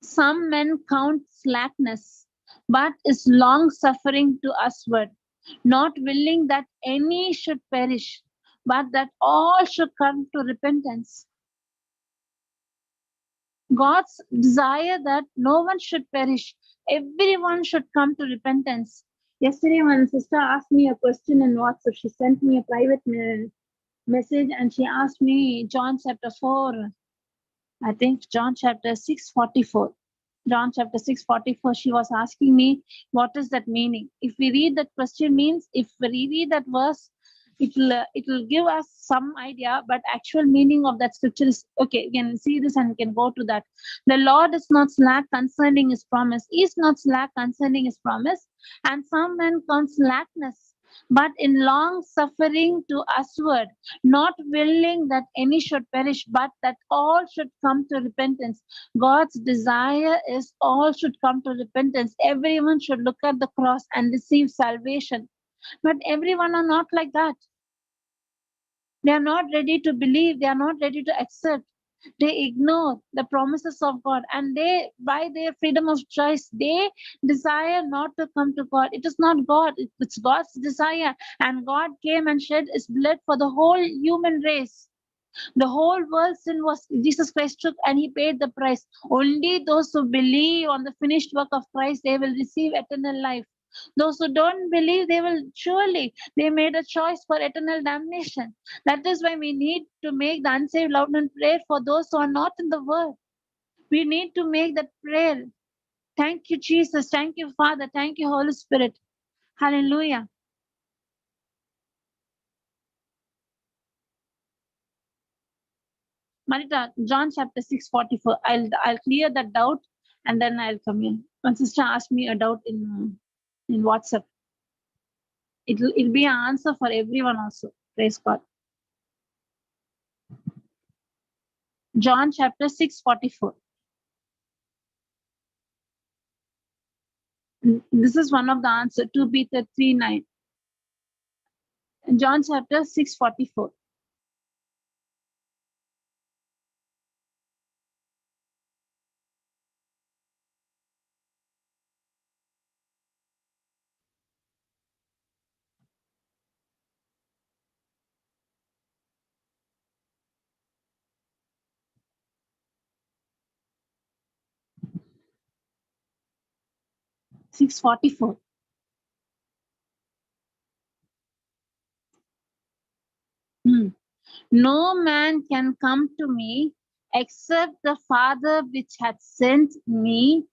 some men count slackness, but is long suffering to usward, not willing that any should perish, but that all should come to repentance. God's desire that no one should perish, everyone should come to repentance. Yesterday, when sister asked me a question in WhatsApp, she sent me a private message and she asked me John chapter 4, I think John chapter 6:44. John chapter 6:44, she was asking me, what is that meaning? If we read that question means, if we read that verse, it will give us some idea, but actual meaning of that scripture is, okay, you can see this and we can go to that. The Lord is not slack concerning his promise. He is not slack concerning his promise, and some men count slackness, but in long suffering to usward, not willing that any should perish, but that all should come to repentance. God's desire is all should come to repentance. Everyone should look at the cross and receive salvation. But everyone are not like that. They are not ready to believe. They are not ready to accept. They ignore the promises of God, and they, by their freedom of choice, they desire not to come to God. It is not God, it's God's desire. And God came and shed his blood for the whole human race. The whole world's sin was Jesus Christ took, and he paid the price. Only those who believe on the finished work of Christ, they will receive eternal life. Those who don't believe, they will surely, they made a choice for eternal damnation. That is why we need to make the unsaved loud and pray for those who are not in the world. We need to make that prayer. Thank you, Jesus. Thank you, Father. Thank you, Holy Spirit. Hallelujah. Marita, John chapter 6:44. I'll clear that doubt and then I'll come in. One sister asked me a doubt in WhatsApp. It'll be an answer for everyone also. Praise God. John chapter 6:44. This is one of the answer. 2 Peter 3:9. John chapter 6:44. No man can come to me except the Father which hath sent me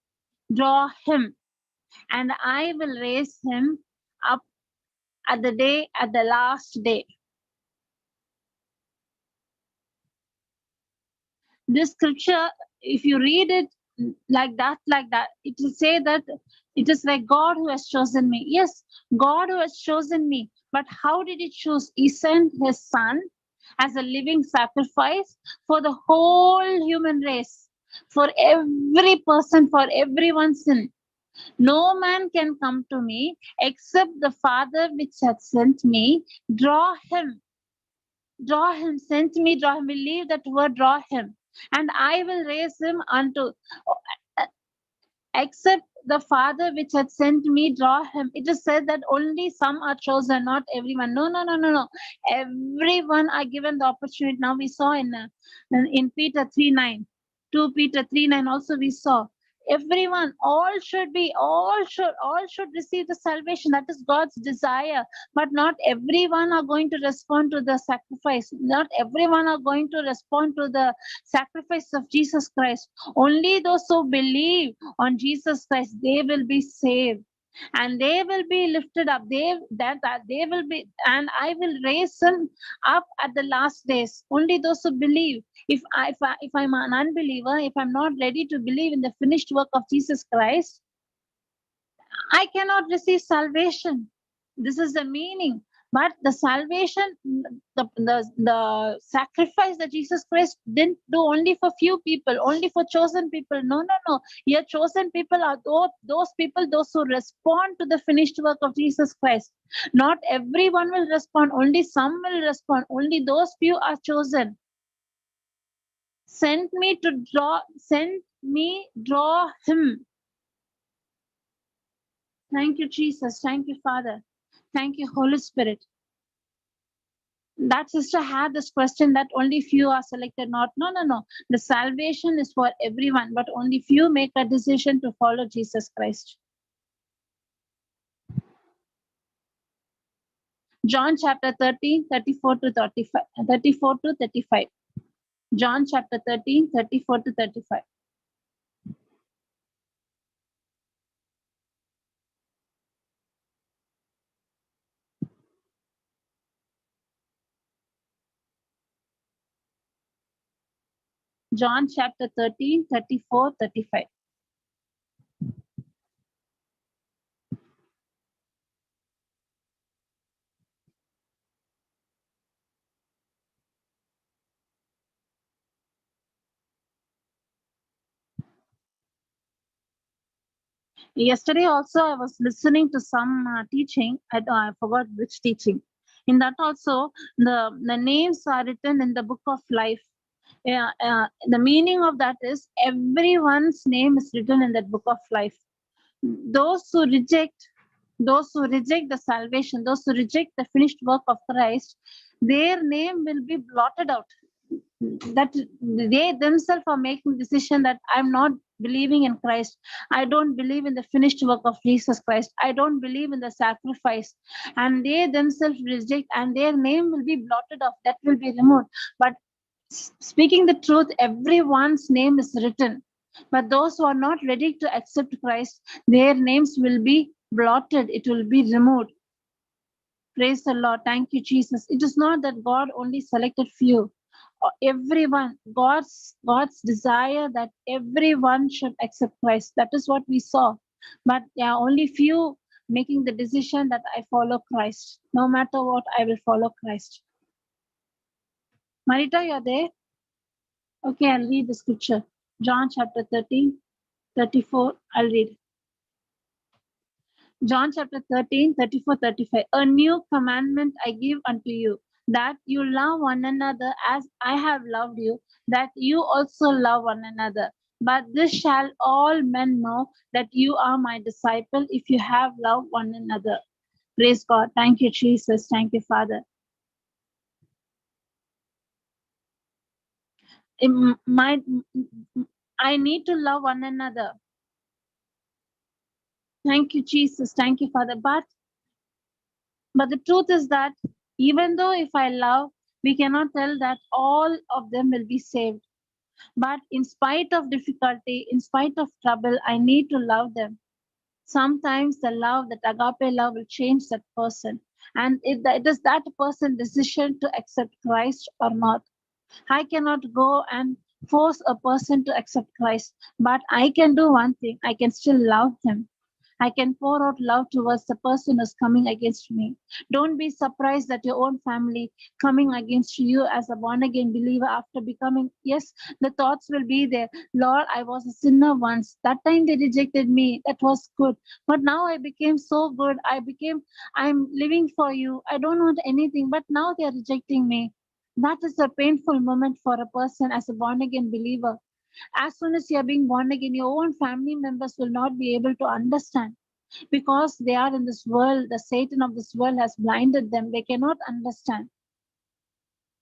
draw him, and I will raise him up at the last day. This scripture, if you read it like that, it will say that it is like God who has chosen me. Yes, God who has chosen me. But how did he choose? He sent his son as a living sacrifice for the whole human race, for every person, for everyone's sin. No man can come to me except the Father which hath sent me draw him. Draw him, sent me, draw him. Believe that word, draw him. And I will raise him unto, except the Father which had sent me, draw him. It is said that only some are chosen, not everyone. No. Everyone are given the opportunity. Now we saw in Peter 3:9, 2 Peter 3:9 also we saw. Everyone, all should receive the salvation. That is God's desire. But not everyone are going to respond to the sacrifice. Not everyone are going to respond to the sacrifice of Jesus Christ. Only those who believe on Jesus Christ, they will be saved. And they will be lifted up. They will be, and I will raise them up at the last days. Only those who believe. If I'm an unbeliever, if I'm not ready to believe in the finished work of Jesus Christ, I cannot receive salvation. This is the meaning. But the salvation, the sacrifice that Jesus Christ didn't do only for few people, only for chosen people. No, no, no. Your chosen people are those people, those who respond to the finished work of Jesus Christ. Not everyone will respond, only some will respond. Only those few are chosen. Send me, draw him. Thank you, Jesus. Thank you, Father. Thank you, Holy Spirit. That sister had this question that only few are selected. Not, no, no, no. The salvation is for everyone, but only few make a decision to follow Jesus Christ. John chapter 13, 34 to 35. 34 to 35. John chapter 13, 34 to 35. John chapter 13, 34, 35. Yesterday also I was listening to some teaching. I forgot which teaching. In that also, the names are written in the book of life. Yeah, the meaning of that is everyone's name is written in that book of life. Those who reject the salvation, those who reject the finished work of Christ, their name will be blotted out. That they themselves are making decision that I'm not believing in Christ. I don't believe in the finished work of Jesus Christ. I don't believe in the sacrifice. And they themselves reject, and their name will be blotted off. That will be removed. But speaking the truth, everyone's name is written. But those who are not ready to accept Christ, their names will be blotted. It will be removed. Praise the Lord. Thank you, Jesus. It is not that God only selected few. Everyone, God's desire that everyone should accept Christ. That is what we saw. But there are only few making the decision that I follow Christ. No matter what, I will follow Christ. Marita, you're there? Okay, I'll read the scripture. John chapter 13, 34. I'll read. John chapter 13, 34, 35. A new commandment I give unto you, that you love one another as I have loved you, that you also love one another. But this shall all men know that you are my disciple if you have loved one another. Praise God. Thank you, Jesus. Thank you, Father. I need to love one another. Thank you, Jesus. Thank you, Father. But the truth is that even though if I love, we cannot tell that all of them will be saved. But in spite of difficulty, in spite of trouble, I need to love them. Sometimes the love, that agape love, will change that person. And it is that person's decision to accept Christ or not. I cannot go and force a person to accept Christ, but I can do one thing. I can still love him. I can pour out love towards the person who's coming against me. Don't be surprised that your own family coming against you as a born again believer after becoming. Yes, the thoughts will be there. Lord, I was a sinner once. That time they rejected me. That was good. But now I became so good. I'm living for you. I don't want anything, but now they are rejecting me. That is a painful moment for a person as a born again believer. As soon as you are being born again, your own family members will not be able to understand because they are in this world. The Satan of this world has blinded them. They cannot understand.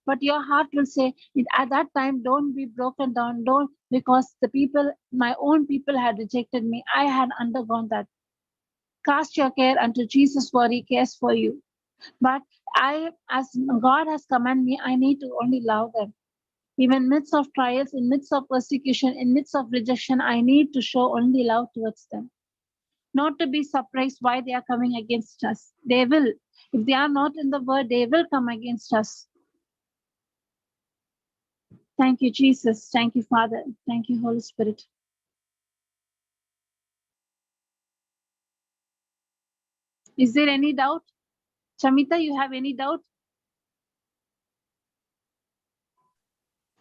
But your heart will say, at that time, don't be broken down. Don't, because the people, my own people had rejected me. I had undergone that. Cast your care unto Jesus, for he cares for you. But as God has commanded me, I need to only love them. Even midst of trials, in midst of persecution, in midst of rejection, I need to show only love towards them. Not to be surprised why they are coming against us. They will. If they are not in the word, they will come against us. Thank you, Jesus. Thank you, Father. Thank you, Holy Spirit. Is there any doubt? Shamita, you have any doubt?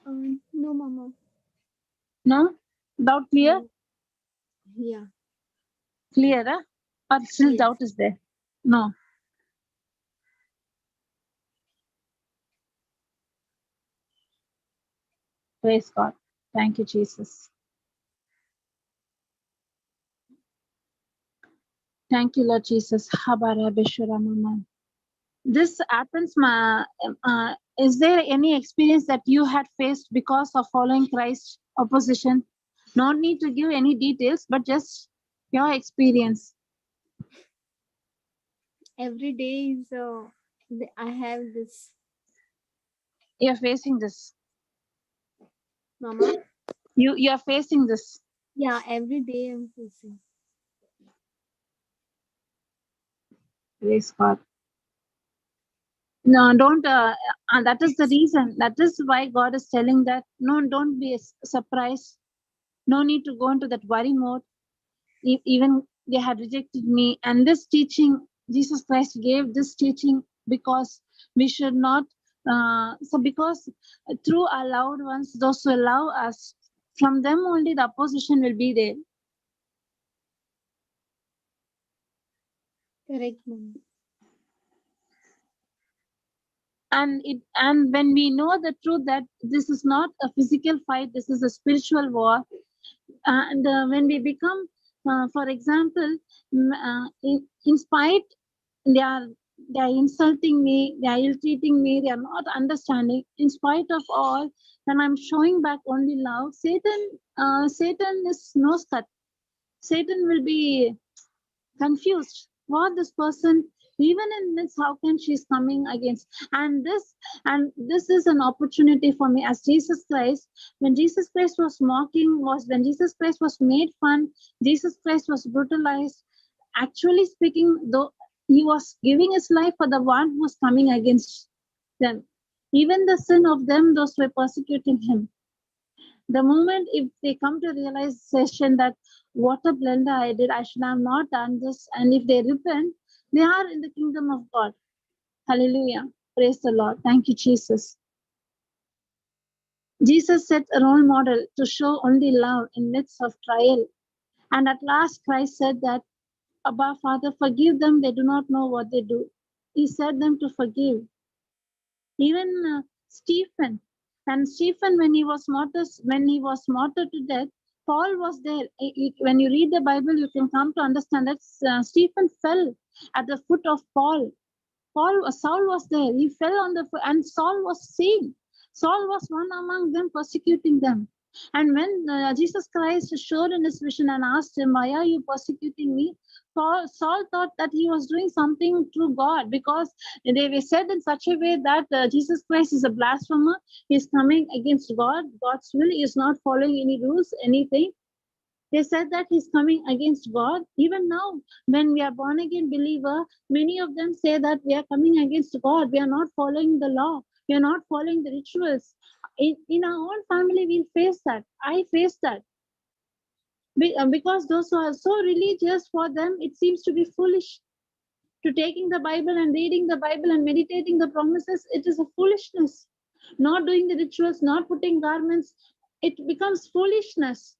No, Mama. No? Doubt clear? No. Yeah. Clear, huh? Or still Yes. doubt is there? No. Praise God. Thank you, Jesus. Thank you, Lord Jesus. This happens, is there any experience that you had faced because of following Christ opposition? No need to give any details, but just your experience. Every day is I have this, You're facing this. Mama. You're facing this. Yeah, every day I'm facing. Praise God. No, don't. That is the reason. That is why God is telling that. No, don't be surprised. No need to go into that worry mode. Even they had rejected me. And this teaching, Jesus Christ gave this teaching because we should not. So because through our loved ones, those who love us, from them only the opposition will be there. Correct, Mama. And when we know the truth that this is not a physical fight, this is a spiritual war. And when we become, for example, in spite they are insulting me, they are ill-treating me, they are not understanding. In spite of all, when I'm showing back only love, Satan is no cut. Satan will be confused. What this person, even in this, how can she's coming against? And this is an opportunity for me as Jesus Christ. When Jesus Christ was mocking, was when Jesus Christ was made fun, Jesus Christ was brutalized. Actually speaking, though he was giving his life for the one who was coming against them. Even the sin of them, those who were persecuting him. The moment if they come to realization that what a blunder I did, I should have not done this, and if they repent, they are in the kingdom of God. Hallelujah. Praise the Lord. Thank you, Jesus. Jesus set a role model to show only love in midst of trial. And at last, Christ said that, Abba, Father, forgive them, they do not know what they do. He said them to forgive. Even Stephen, and Stephen, when he was martyred to death, Paul was there. When you read the Bible, you can come to understand that Stephen fell at the foot of Paul. Saul was there. He fell on the foot, and Saul was seeing. Saul was one among them, persecuting them. And when Jesus Christ showed in his vision and asked him, "Why are you persecuting me?" Saul thought that he was doing something to God, because they were said in such a way that Jesus Christ is a blasphemer. He's coming against God. God's will. He is not following any rules, anything. They said that he's coming against God. Even now, when we are born again believer, many of them say that we are coming against God. We are not following the law. We are not following the rituals. In our own family, we'll face that. I face that. Because those who are so religious, for them, it seems to be foolish. To taking the Bible and reading the Bible and meditating the promises, it is a foolishness. Not doing the rituals, not putting garments, it becomes foolishness.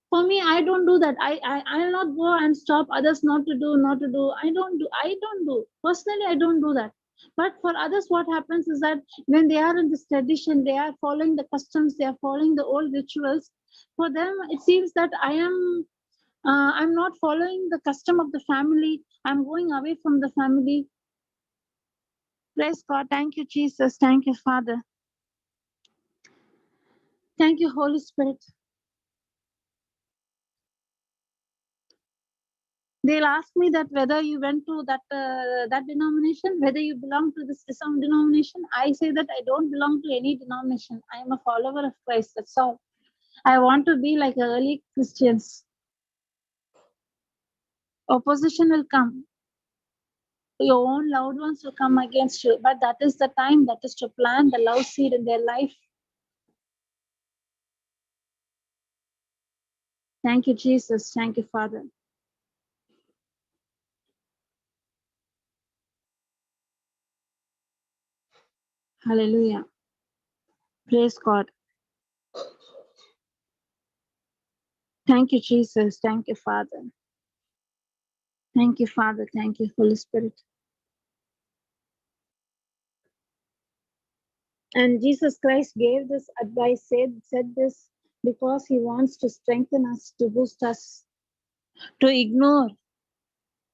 For me, I don't do that. I'll not go and stop others not to do. I don't do personally. I don't do that. But for others, what happens is that when they are in this tradition, they are following the customs, they are following the old rituals. For them, it seems that I'm not following the custom of the family. I'm going away from the family. Praise God. Thank you, Jesus. Thank you, Father. Thank you, Holy Spirit. They'll ask me that whether you went to that denomination, whether you belong to this denomination. I say that I don't belong to any denomination. I am a follower of Christ. That's all. I want to be like early Christians. Opposition will come. Your own loved ones will come against you. But that is the time, that is to plant the love seed in their life. Thank you, Jesus. Thank you, Father. Hallelujah. Praise God. Thank you, Jesus. Thank you, Father. Thank you, Father. Thank you, Holy Spirit. And Jesus Christ gave this advice, said this because he wants to strengthen us, to boost us. To ignore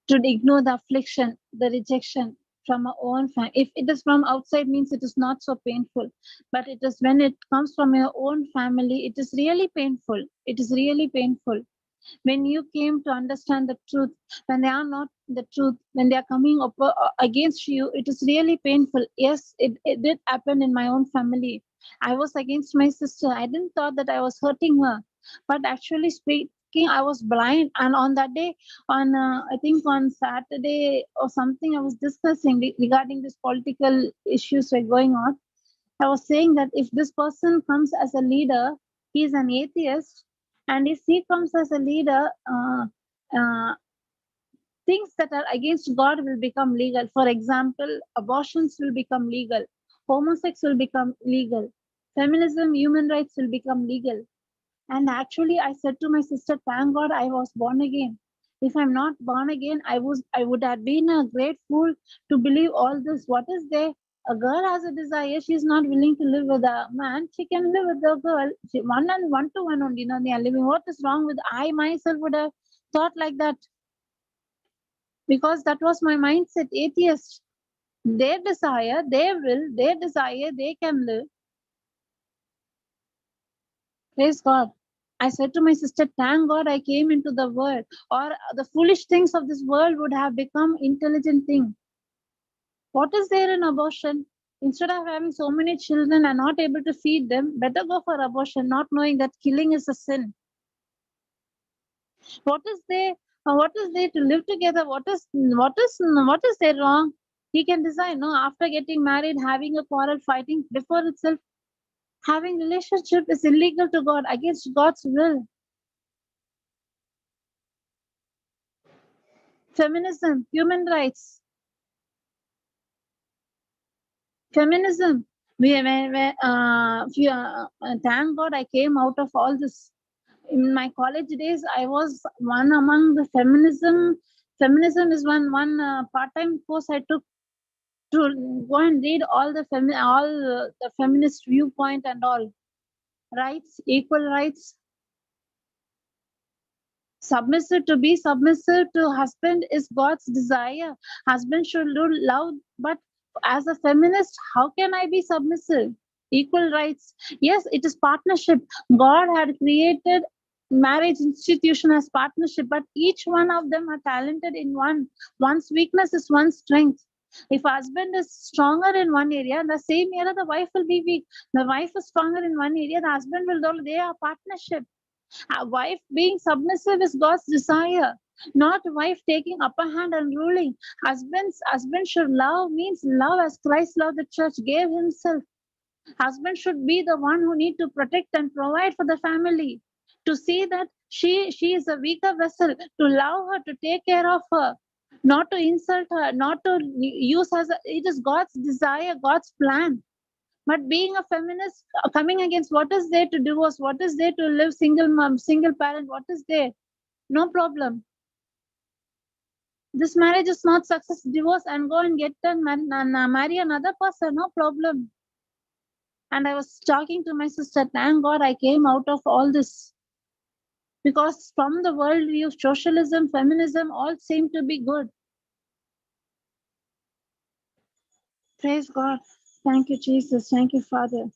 the affliction, the rejection from our own family. If it is from outside, means it is not so painful. But it is when it comes from your own family, it is really painful. It is really painful. When you came to understand the truth, when they are not the truth, when they are coming up against you, it is really painful. Yes, it did happen in my own family. I was against my sister. I didn't thought that I was hurting her, but actually speaking, I was blind. And on that day, on I think on Saturday or something, I was discussing regarding this political issues were going on. I was saying that if this person comes as a leader, he is an atheist, and if he comes as a leader, uh, things that are against God will become legal. For example, abortions will become legal, homosexuality will become legal, feminism, human rights will become legal. And actually, I said to my sister, "Thank God I was born again. If I'm not born again, I would have been a great fool to believe all this. What is there? A girl has a desire. She's not willing to live with a man. She can live with a girl. One and one to one only. They are living. What is wrong with? I myself would have thought like that because that was my mindset. Atheist. Their desire, their will, their desire, they can live. Praise God. I said to my sister, thank God I came into the world, or the foolish things of this world would have become intelligent things. What is there in abortion? Instead of having so many children and not able to feed them, better go for abortion, not knowing that killing is a sin. What is there? What is there to live together? What is there wrong? He can decide, no, after getting married, having a quarrel, fighting before itself, having relationship is illegal to God, against God's will. Feminism, human rights, feminism. Thank God I came out of all this. In my college days, I was one among the feminism. Feminism is one part-time course I took to go and read all the feminist viewpoint and all rights, equal rights, submissive. To be submissive to husband is God's desire. Husband should do love, but as a feminist, how can I be submissive? Equal rights, yes, it is partnership. God had created marriage institution as partnership, but each one of them are talented in one's weakness is one's strength. If husband is stronger in one area, the same area the wife will be weak. The wife is stronger in one area, the husband will do. They are partnership. A wife being submissive is God's desire, not wife taking upper hand and ruling. Husband should love, means love as Christ loved the church, gave himself. Husband should be the one who need to protect and provide for the family. To see that she is a weaker vessel, to love her, to take care of her, not to insult her, not to use as it is God's desire, God's plan. But being a feminist, coming against what is there to divorce, what is there to live single mom, single parent, what is there? No problem. This marriage is not success, divorce and go and get and marry another person, no problem. And I was talking to my sister, thank God I came out of all this. Because from the worldview, socialism, feminism, all seem to be good. Praise God. Thank you, Jesus. Thank you, Father.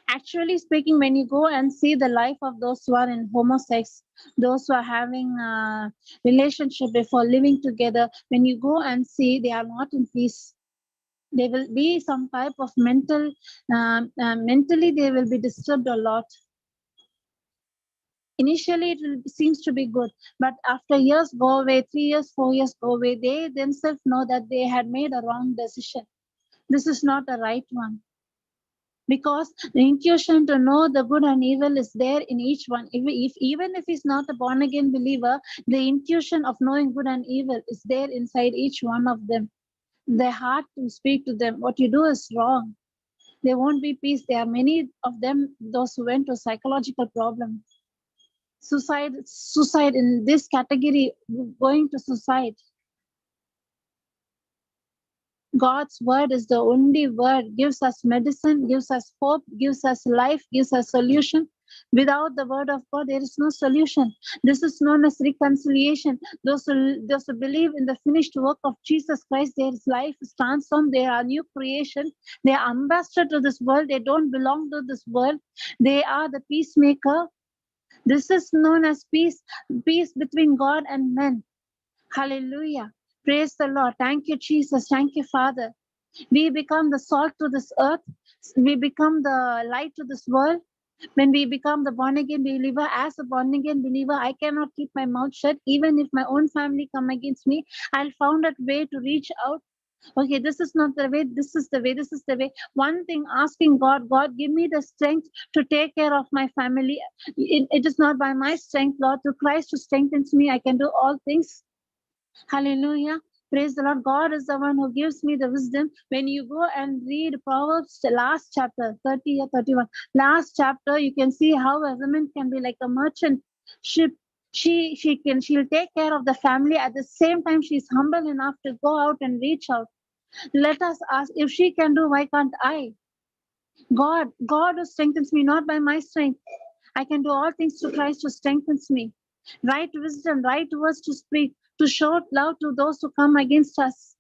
Actually speaking, when you go and see the life of those who are in homosex, those who are having a relationship before living together, when you go and see, they are not in peace. There will be some type of mentally they will be disturbed a lot. Initially it seems to be good, but after years go away, 3 years, 4 years go away, they themselves know that they had made a wrong decision. This is not a right one. Because the intuition to know the good and evil is there in each one. Even if he's not a born again believer, the intuition of knowing good and evil is there inside each one of them. Their heart will speak to them. What you do is wrong. There won't be peace. There are many of them, those who went to psychological problem. Suicide in this category, going to suicide. God's word is the only word, gives us medicine, gives us hope, gives us life, gives us solution. Without the word of God, there is no solution. This is known as reconciliation. Those who believe in the finished work of Jesus Christ, their life is transformed. They are new creation. They are ambassador to this world. They don't belong to this world. They are the peacemaker. This is known as peace between God and men. Hallelujah. Praise the Lord. Thank you, Jesus. Thank you, Father. We become the salt to this earth. We become the light to this world. When we become the born again believer, as a born again believer, I cannot keep my mouth shut. Even if my own family come against me, I'll find a way to reach out. Okay, this is not the way. This is the way. This is the way. One thing, asking God, God, give me the strength to take care of my family. It is not by my strength, Lord. Through Christ who strengthens me, I can do all things. Hallelujah. Praise the Lord. God is the one who gives me the wisdom. When you go and read Proverbs, the last chapter, 30 or 31, last chapter, you can see how a woman can be like a merchant ship. She'll take care of the family. At the same time, she's humble enough to go out and reach out. Let us ask, if she can do, why can't I? God who strengthens me, not by my strength. I can do all things through Christ who strengthens me. Right wisdom, right words to speak, to show love to those who come against us.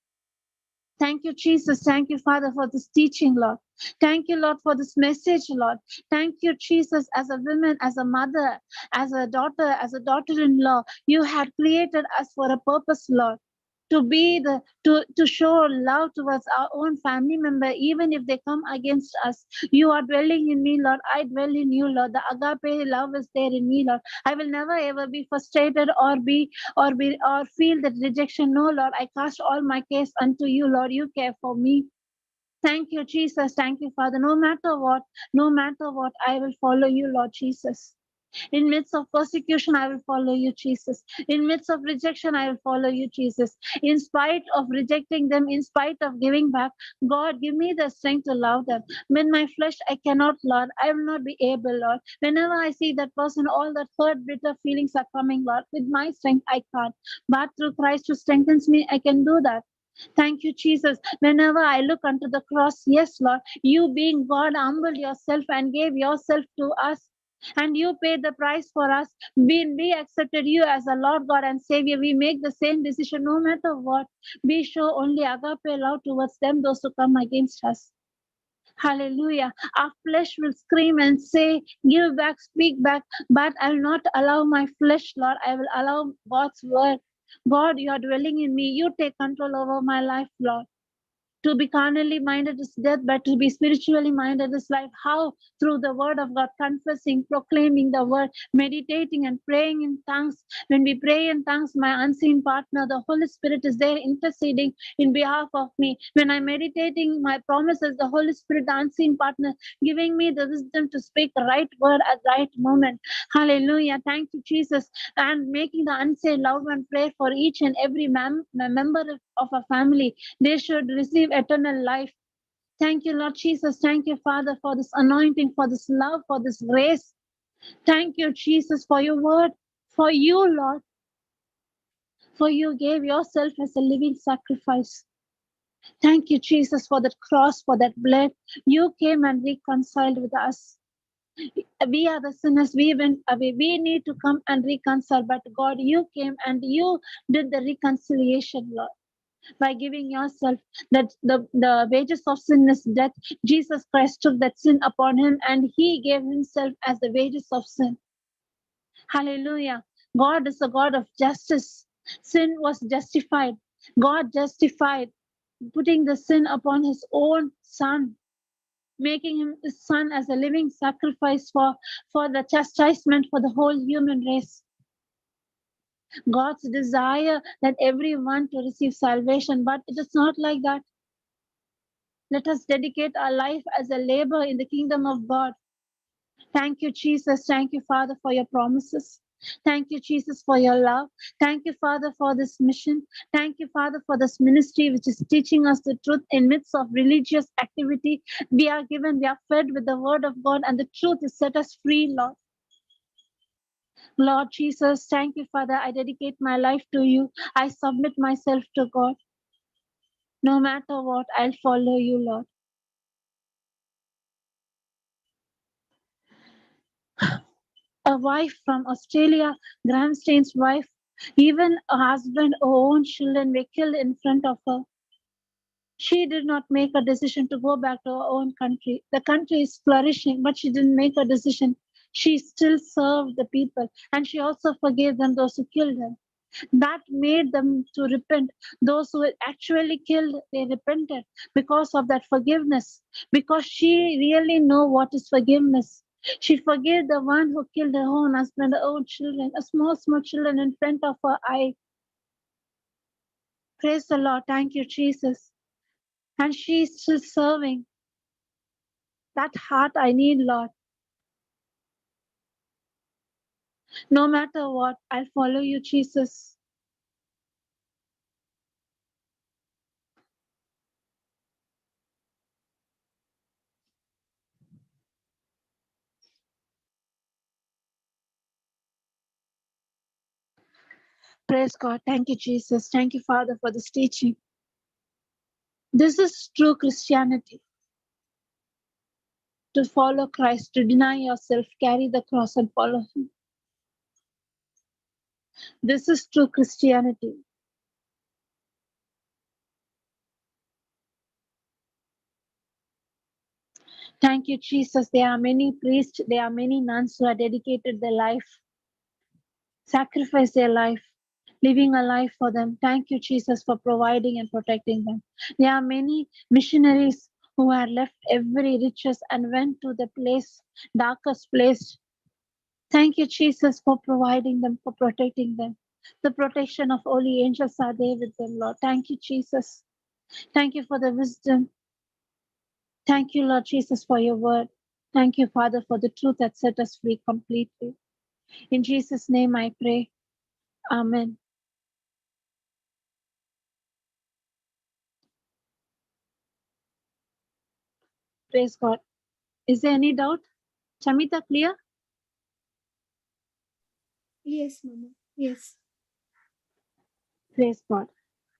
Thank you, Jesus. Thank you, Father, for this teaching, Lord. Thank you, Lord, for this message, Lord. Thank you, Jesus, as a woman, as a mother, as a daughter-in-law. You had created us for a purpose, Lord. To be to show love towards our own family member, even if they come against us. You are dwelling in me, Lord. I dwell in you, Lord. The agape love is there in me, Lord. I will never ever be frustrated or feel that rejection. No, Lord. I cast all my case unto you, Lord. You care for me. Thank you, Jesus. Thank you, Father. No matter what, I will follow you, Lord Jesus. In midst of persecution, I will follow you, Jesus. In midst of rejection, I will follow you, Jesus. In spite of rejecting them, in spite of giving back, God, give me the strength to love them. When my flesh, I cannot, Lord. I will not be able, Lord. Whenever I see that person, all that hurt, bitter feelings are coming, Lord. With my strength, I can't. But through Christ who strengthens me, I can do that. Thank you, Jesus. Whenever I look unto the cross, yes, Lord, you being God, humbled yourself and gave yourself to us. And you paid the price for us. We accepted you as a Lord God and Savior. We make the same decision no matter what. We show only agape love towards them, those who come against us. Hallelujah. Our flesh will scream and say, give back, speak back, but I will not allow my flesh, Lord. I will allow God's word. God, you are dwelling in me. You take control over my life, Lord. To be carnally minded is death, but to be spiritually minded is life. How? Through the word of God, confessing, proclaiming the word, meditating and praying in tongues. When we pray in tongues, my unseen partner, the Holy Spirit is there interceding in behalf of me. When I'm meditating my promises, the Holy Spirit, the unseen partner, giving me the wisdom to speak the right word at the right moment. Hallelujah. Thank you, Jesus. And making the unsaved loud and pray for each and every member of a family. They should receive eternal life. Thank you, Lord Jesus. Thank you, Father, for this anointing, for this love, for this grace. Thank you, Jesus, for your word, for you, Lord, for you gave yourself as a living sacrifice. Thank you, Jesus, for that cross, for that blood. You came and reconciled with us. We are the sinners. We went away. We need to come and reconcile. But God, you came and you did the reconciliation, Lord. By giving yourself, that the wages of sin is death. Jesus Christ took that sin upon him and he gave himself as the wages of sin. Hallelujah. God is a God of justice. Sin was justified. God justified, putting the sin upon his own son, making him his son as a living sacrifice for the chastisement for the whole human race. God's desire that everyone to receive salvation, but it is not like that. Let us dedicate our life as a labor in the kingdom of God. Thank you, Jesus. Thank you, Father, for your promises. Thank you, Jesus, for your love. Thank you, Father, for this mission. Thank you, Father, for this ministry, which is teaching us the truth in midst of religious activity. We are given, we are fed with the word of God, and the truth is set us free, Lord. Lord Jesus, thank you, Father. I dedicate my life to you. I submit myself to God. No matter what, I'll follow you, Lord. A wife from Australia, Graham Stein's wife, even a husband, her own children were killed in front of her. She did not make a decision to go back to her own country. The country is flourishing, but she didn't make a decision. She still served the people, and she also forgave them, those who killed them. That made them to repent. Those who were actually killed, they repented because of that forgiveness, because she really know what is forgiveness. She forgave the one who killed her own husband, her own children, a small children in front of her eye. Praise the Lord. Thank you, Jesus. And she is still serving. That heart I need, Lord. No matter what, I'll follow you, Jesus. Praise God. Thank you, Jesus. Thank you, Father, for this teaching. This is true Christianity. To follow Christ, to deny yourself, carry the cross and follow Him. This is true Christianity. Thank you, Jesus. There are many priests, there are many nuns who have dedicated their life, sacrificed their life, living a life for them. Thank you, Jesus, for providing and protecting them. There are many missionaries who had left every riches and went to the place, darkest place. Thank you, Jesus, for providing them, for protecting them. The protection of holy angels are there with them, Lord. Thank you, Jesus. Thank you for the wisdom. Thank you, Lord Jesus, for your word. Thank you, Father, for the truth that set us free completely. In Jesus' name I pray. Amen. Praise God. Is there any doubt? Chamita, clear? Yes, Mama. Yes. Praise God.